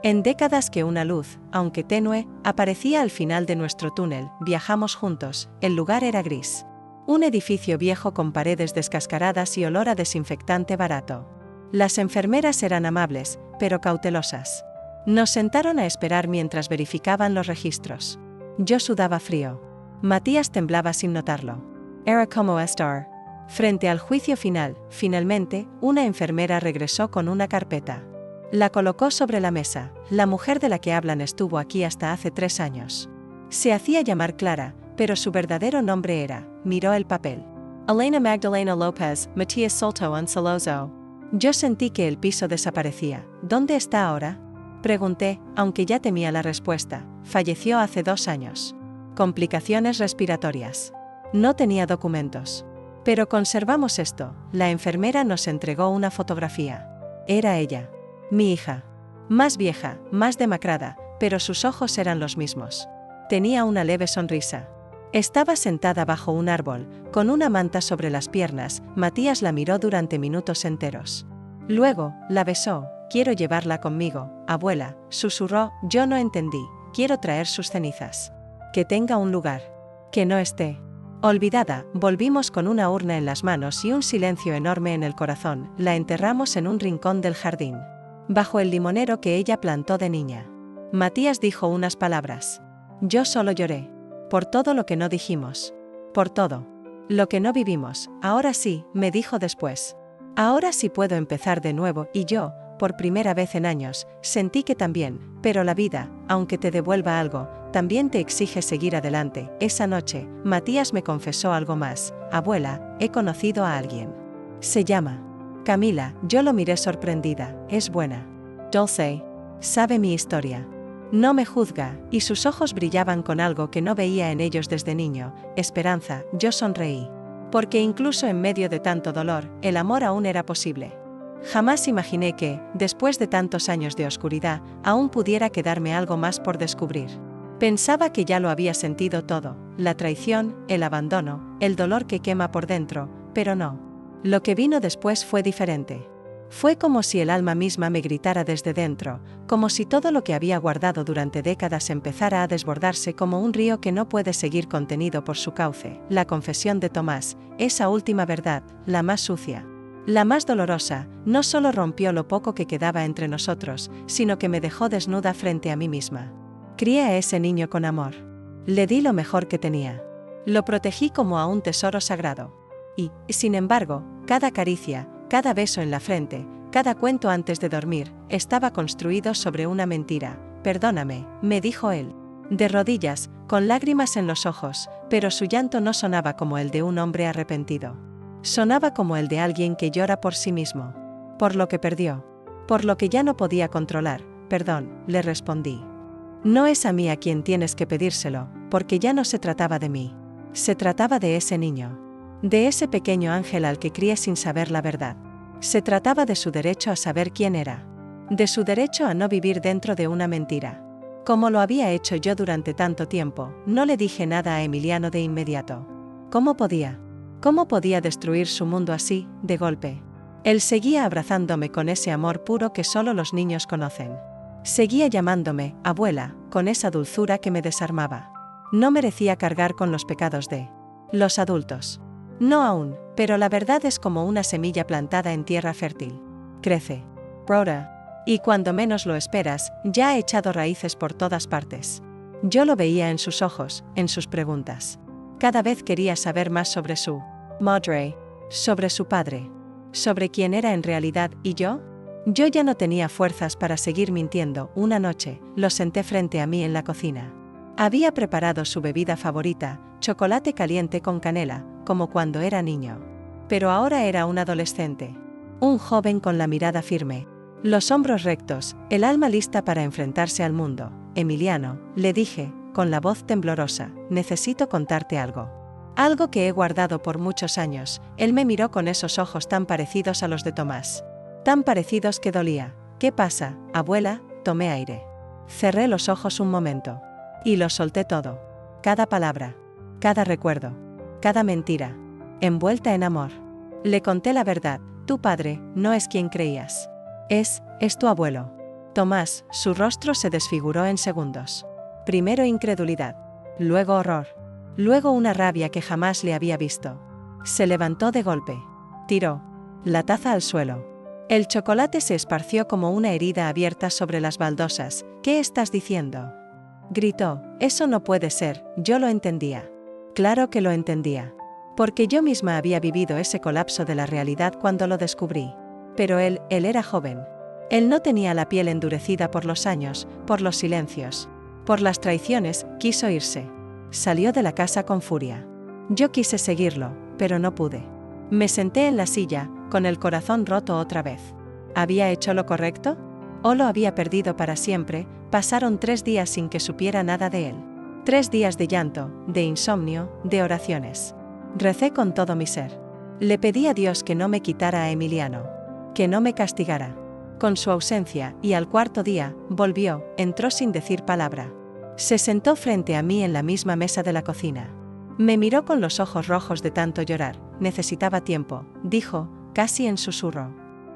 en décadas que una luz, aunque tenue, aparecía al final de nuestro túnel. Viajamos juntos. El lugar era gris. Un edificio viejo con paredes descascaradas y olor a desinfectante barato. Las enfermeras eran amables, pero cautelosas. Nos sentaron a esperar mientras verificaban los registros. Yo sudaba frío. Matías temblaba sin notarlo. Era como estar frente al juicio final. Finalmente, una enfermera regresó con una carpeta. La colocó sobre la mesa. La mujer de la que hablan estuvo aquí hasta hace 3 años. Se hacía llamar Clara, pero su verdadero nombre era. Miró el papel. Elena Magdalena López, Matías Solto Anceloso. Yo sentí que el piso desaparecía. ¿Dónde está ahora?, pregunté, aunque ya temía la respuesta. Falleció hace 2 años. Complicaciones respiratorias. No tenía documentos. Pero conservamos esto. La enfermera nos entregó una fotografía. Era ella. Mi hija. Más vieja, más demacrada, pero sus ojos eran los mismos. Tenía una leve sonrisa. Estaba sentada bajo un árbol, con una manta sobre las piernas. Matías la miró durante minutos enteros. Luego, la besó. «Quiero llevarla conmigo, abuela», susurró. Yo no entendí. «Quiero traer sus cenizas. Que tenga un lugar. Que no esté olvidada». Volvimos con una urna en las manos y un silencio enorme en el corazón. La enterramos en un rincón del jardín, bajo el limonero que ella plantó de niña. Matías dijo unas palabras. Yo solo lloré. Por todo lo que no dijimos. Por todo lo que no vivimos. Ahora sí, me dijo después. Ahora sí puedo empezar de nuevo. Y yo, por primera vez en años, sentí que también, pero la vida, aunque te devuelva algo, también te exige seguir adelante. Esa noche, Matías me confesó algo más. Abuela, he conocido a alguien. Se llama Camila. Yo lo miré sorprendida. Es buena. Dulce. Sabe mi historia. No me juzga, y sus ojos brillaban con algo que no veía en ellos desde niño, esperanza. Yo sonreí. Porque incluso en medio de tanto dolor, el amor aún era posible. Jamás imaginé que, después de tantos años de oscuridad, aún pudiera quedarme algo más por descubrir. Pensaba que ya lo había sentido todo, la traición, el abandono, el dolor que quema por dentro, pero no. Lo que vino después fue diferente. Fue como si el alma misma me gritara desde dentro, como si todo lo que había guardado durante décadas empezara a desbordarse como un río que no puede seguir contenido por su cauce. La confesión de Tomás, esa última verdad, la más sucia, la más dolorosa, no solo rompió lo poco que quedaba entre nosotros, sino que me dejó desnuda frente a mí misma. Crié a ese niño con amor. Le di lo mejor que tenía. Lo protegí como a un tesoro sagrado. Y, sin embargo, cada caricia, cada beso en la frente, cada cuento antes de dormir, estaba construido sobre una mentira. Perdóname, me dijo él. De rodillas, con lágrimas en los ojos, pero su llanto no sonaba como el de un hombre arrepentido. Sonaba como el de alguien que llora por sí mismo. Por lo que perdió. Por lo que ya no podía controlar. Perdón, le respondí. No es a mí a quien tienes que pedírselo, porque ya no se trataba de mí. Se trataba de ese niño. De ese pequeño ángel al que crié sin saber la verdad. Se trataba de su derecho a saber quién era. De su derecho a no vivir dentro de una mentira. Como lo había hecho yo durante tanto tiempo, no le dije nada a Emiliano de inmediato. ¿Cómo podía? ¿Cómo podía destruir su mundo así, de golpe? Él seguía abrazándome con ese amor puro que solo los niños conocen. Seguía llamándome, abuela, con esa dulzura que me desarmaba. No merecía cargar con los pecados de los adultos. No aún, pero la verdad es como una semilla plantada en tierra fértil. Crece. Brota. Y cuando menos lo esperas, ya ha echado raíces por todas partes. Yo lo veía en sus ojos, en sus preguntas. Cada vez quería saber más sobre su madre, sobre su padre, sobre quién era en realidad. ¿Y yo? Yo ya no tenía fuerzas para seguir mintiendo. Una noche, lo senté frente a mí en la cocina. Había preparado su bebida favorita, chocolate caliente con canela, como cuando era niño. Pero ahora era un adolescente. Un joven con la mirada firme, los hombros rectos, el alma lista para enfrentarse al mundo. Emiliano, le dije, con la voz temblorosa, necesito contarte algo. Algo que he guardado por muchos años. Él me miró con esos ojos tan parecidos a los de Tomás. Tan parecidos que dolía. ¿Qué pasa, abuela? Tomé aire. Cerré los ojos un momento. Y lo solté todo. Cada palabra. Cada recuerdo. Cada mentira. Envuelta en amor. Le conté la verdad. Tu padre no es quien creías. Es tu abuelo. Tomás, su rostro se desfiguró en segundos. Primero incredulidad. Luego horror. Luego una rabia que jamás le había visto. Se levantó de golpe. Tiró la taza al suelo. El chocolate se esparció como una herida abierta sobre las baldosas. ¿Qué estás diciendo? Gritó. Eso no puede ser. Yo lo entendía. Claro que lo entendía. Porque yo misma había vivido ese colapso de la realidad cuando lo descubrí. Pero él era joven. Él no tenía la piel endurecida por los años, por los silencios, por las traiciones. Quiso irse. Salió de la casa con furia. Yo quise seguirlo, pero no pude. Me senté en la silla, con el corazón roto otra vez. ¿Había hecho lo correcto? ¿O lo había perdido para siempre? Pasaron 3 días sin que supiera nada de él. 3 días de llanto, de insomnio, de oraciones. Recé con todo mi ser. Le pedí a Dios que no me quitara a Emiliano. Que no me castigara. con su ausencia, y al cuarto día, volvió, entró sin decir palabra. Se sentó frente a mí en la misma mesa de la cocina. Me miró con los ojos rojos de tanto llorar. Necesitaba tiempo, dijo, casi en susurro.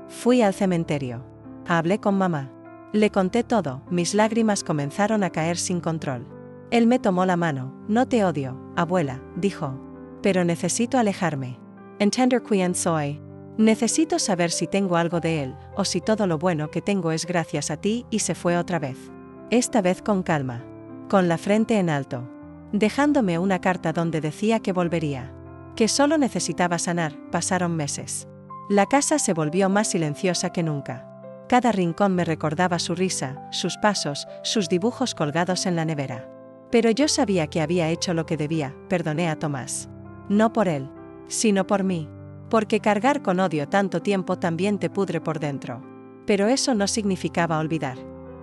Fui al cementerio. Hablé con mamá. Le conté todo, mis lágrimas comenzaron a caer sin control. Él me tomó la mano. No te odio, abuela, dijo. Pero necesito alejarme. Entender quién soy. Necesito saber si tengo algo de él, o si todo lo bueno que tengo es gracias a ti, y se fue otra vez. Esta vez con calma. Con la frente en alto. Dejándome una carta donde decía que volvería. Que solo necesitaba sanar. Pasaron meses. La casa se volvió más silenciosa que nunca. Cada rincón me recordaba su risa, sus pasos, sus dibujos colgados en la nevera. Pero yo sabía que había hecho lo que debía. Perdoné a Tomás. No por él, sino por mí. Porque cargar con odio tanto tiempo también te pudre por dentro. Pero eso no significaba olvidar.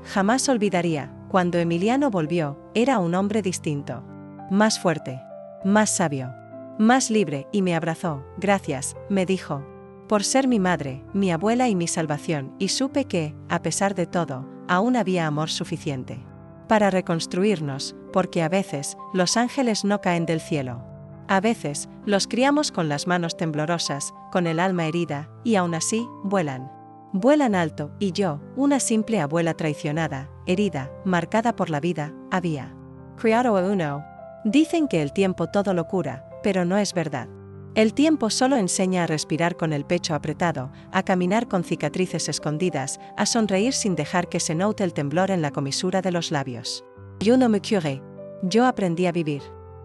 Jamás olvidaría. Cuando Emiliano volvió, era un hombre distinto. Más fuerte. Más sabio. Más libre, y me abrazó. Gracias, me dijo. Por ser mi madre, mi abuela y mi salvación, y supe que, a pesar de todo, aún había amor suficiente. Para reconstruirnos, porque a veces, los ángeles no caen del cielo. A veces, los criamos con las manos temblorosas, con el alma herida, y aún así, vuelan. Vuelan alto, y yo, una simple abuela traicionada, herida, marcada por la vida, había criado a uno. Dicen que el tiempo todo lo cura, pero no es verdad. El tiempo solo enseña a respirar con el pecho apretado, a caminar con cicatrices escondidas, a sonreír sin dejar que se note el temblor en la comisura de los labios. Yo no me curé. Yo aprendí a vivir.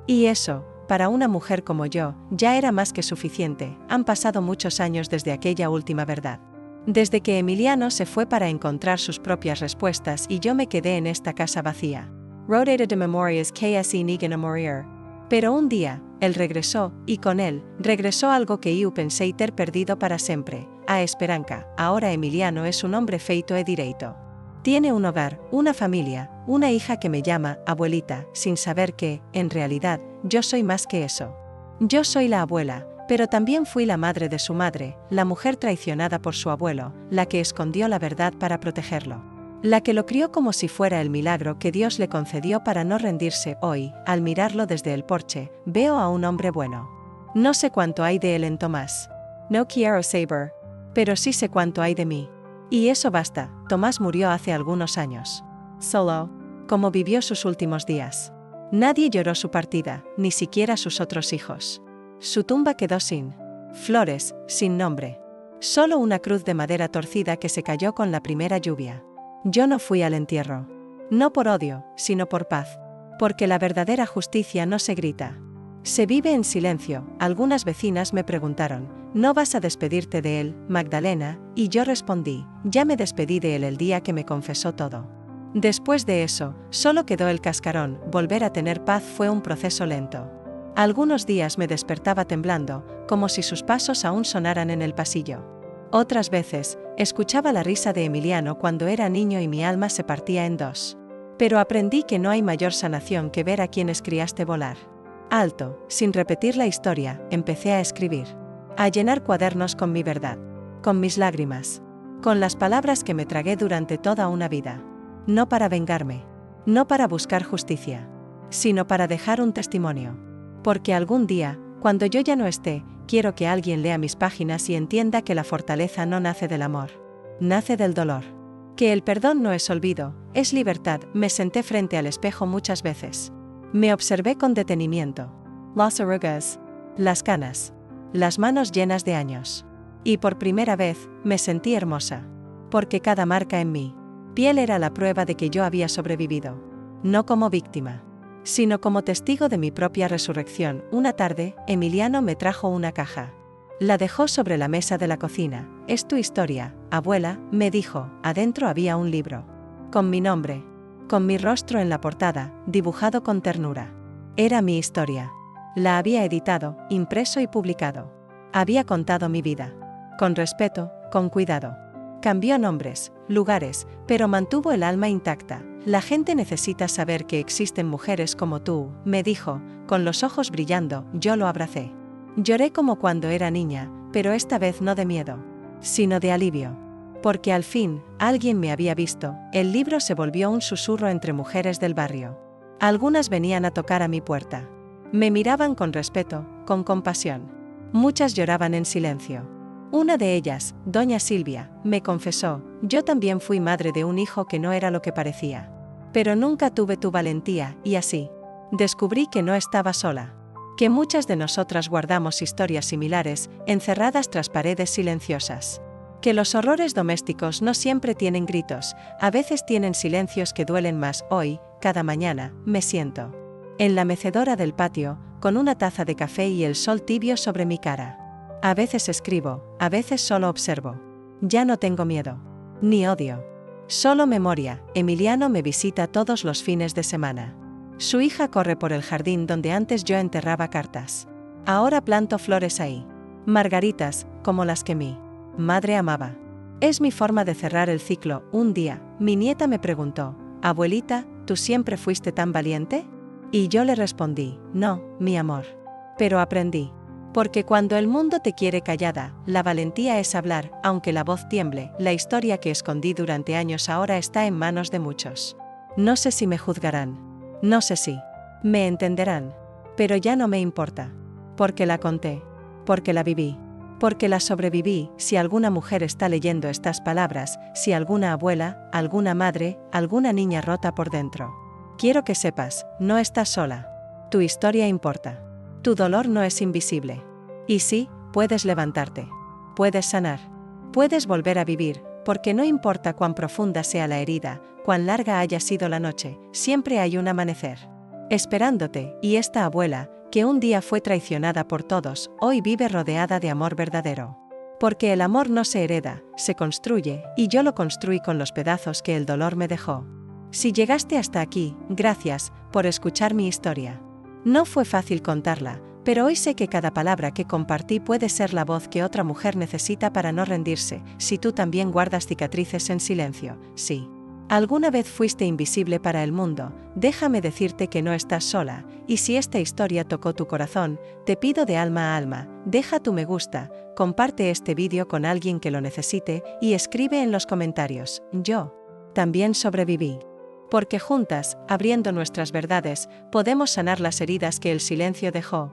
Y eso, para una mujer como yo, ya era más que suficiente. Han pasado muchos años desde aquella última verdad. Desde que Emiliano se fue para encontrar sus propias respuestas y yo me quedé en esta casa vacía. Rodada de memorias que así nigan a morir. Pero un día, él regresó, y con él, regresó algo que eu pensei ter perdido para siempre, a esperanza. Ahora Emiliano es un hombre feito e direito. Tiene un hogar, una familia, una hija que me llama abuelita, sin saber que, en realidad, yo soy más que eso. Yo soy la abuela, pero también fui la madre de su madre, la mujer traicionada por su abuelo, la que escondió la verdad para protegerlo. La que lo crió como si fuera el milagro que Dios le concedió para no rendirse. Hoy, al mirarlo desde el porche, veo a un hombre bueno. No sé cuánto hay de él en Tomás. No quiero saber. Pero sí sé cuánto hay de mí. Y eso basta. Tomás murió hace algunos años. Solo. Como vivió sus últimos días. Nadie lloró su partida, ni siquiera sus otros hijos. Su tumba quedó sin flores, sin nombre. Solo una cruz de madera torcida que se cayó con la primera lluvia. Yo no fui al entierro. No por odio, sino por paz. Porque la verdadera justicia no se grita. Se vive en silencio. Algunas vecinas me preguntaron, ¿no vas a despedirte de él, Magdalena? Y yo respondí, ya me despedí de él el día que me confesó todo. Después de eso, solo quedó el cascarón. Volver a tener paz fue un proceso lento. Algunos días me despertaba temblando, como si sus pasos aún sonaran en el pasillo. Otras veces, escuchaba la risa de Emiliano cuando era niño y mi alma se partía en dos. Pero aprendí que no hay mayor sanación que ver a quienes criaste volar. Alto, sin repetir la historia, empecé a escribir. A llenar cuadernos con mi verdad. Con mis lágrimas. Con las palabras que me tragué durante toda una vida. No para vengarme. No para buscar justicia. Sino para dejar un testimonio. Porque algún día, cuando yo ya no esté, quiero que alguien lea mis páginas y entienda que la fortaleza no nace del amor. Nace del dolor. Que el perdón no es olvido, es libertad. Me senté frente al espejo muchas veces. Me observé con detenimiento. Las arrugas. Las canas. Las manos llenas de años. Y por primera vez, me sentí hermosa. Porque cada marca en mi piel era la prueba de que yo había sobrevivido. No como víctima, sino como testigo de mi propia resurrección. Una tarde, Emiliano me trajo una caja. La dejó sobre la mesa de la cocina. Es tu historia, abuela, me dijo. Adentro había un libro. Con mi nombre. Con mi rostro en la portada, dibujado con ternura. Era mi historia. La había editado, impreso y publicado. Había contado mi vida. Con respeto, con cuidado. Cambió nombres, lugares, pero mantuvo el alma intacta. La gente necesita saber que existen mujeres como tú, me dijo, con los ojos brillando. Yo lo abracé. Lloré como cuando era niña, pero esta vez no de miedo, sino de alivio. Porque al fin, alguien me había visto, el libro se volvió un susurro entre mujeres del barrio. Algunas venían a tocar a mi puerta. Me miraban con respeto, con compasión. Muchas lloraban en silencio. Una de ellas, doña Silvia, me confesó: yo también fui madre de un hijo que no era lo que parecía. Pero nunca tuve tu valentía, y así descubrí que no estaba sola. Que muchas de nosotras guardamos historias similares, encerradas tras paredes silenciosas. Que los horrores domésticos no siempre tienen gritos, a veces tienen silencios que duelen más. Hoy, cada mañana, me siento en la mecedora del patio, con una taza de café y el sol tibio sobre mi cara. A veces escribo, a veces solo observo. Ya no tengo miedo. Ni odio. Solo memoria. Emiliano me visita todos los fines de semana. Su hija corre por el jardín donde antes yo enterraba cartas. Ahora planto flores ahí. Margaritas, como las que mi madre amaba. Es mi forma de cerrar el ciclo. Un día, mi nieta me preguntó: abuelita, ¿tú siempre fuiste tan valiente? Y yo le respondí: no, mi amor. Pero aprendí. Porque cuando el mundo te quiere callada, la valentía es hablar, aunque la voz tiemble. La historia que escondí durante años ahora está en manos de muchos. No sé si me juzgarán. No sé si me entenderán. Pero ya no me importa. Porque la conté. Porque la viví. Porque la sobreviví. Si alguna mujer está leyendo estas palabras, si alguna abuela, alguna madre, alguna niña rota por dentro, quiero que sepas, no estás sola. Tu historia importa. Tu dolor no es invisible. Y sí, puedes levantarte. Puedes sanar. Puedes volver a vivir, porque no importa cuán profunda sea la herida, cuán larga haya sido la noche, siempre hay un amanecer esperándote. Y esta abuela, que un día fue traicionada por todos, hoy vive rodeada de amor verdadero. Porque el amor no se hereda, se construye, y yo lo construí con los pedazos que el dolor me dejó. Si llegaste hasta aquí, gracias por escuchar mi historia. No fue fácil contarla, pero hoy sé que cada palabra que compartí puede ser la voz que otra mujer necesita para no rendirse. Si tú también guardas cicatrices en silencio, sí. Alguna vez fuiste invisible para el mundo, déjame decirte que no estás sola, y si esta historia tocó tu corazón, te pido de alma a alma, deja tu me gusta, comparte este vídeo con alguien que lo necesite, y escribe en los comentarios: yo también sobreviví. Porque juntas, abriendo nuestras verdades, podemos sanar las heridas que el silencio dejó.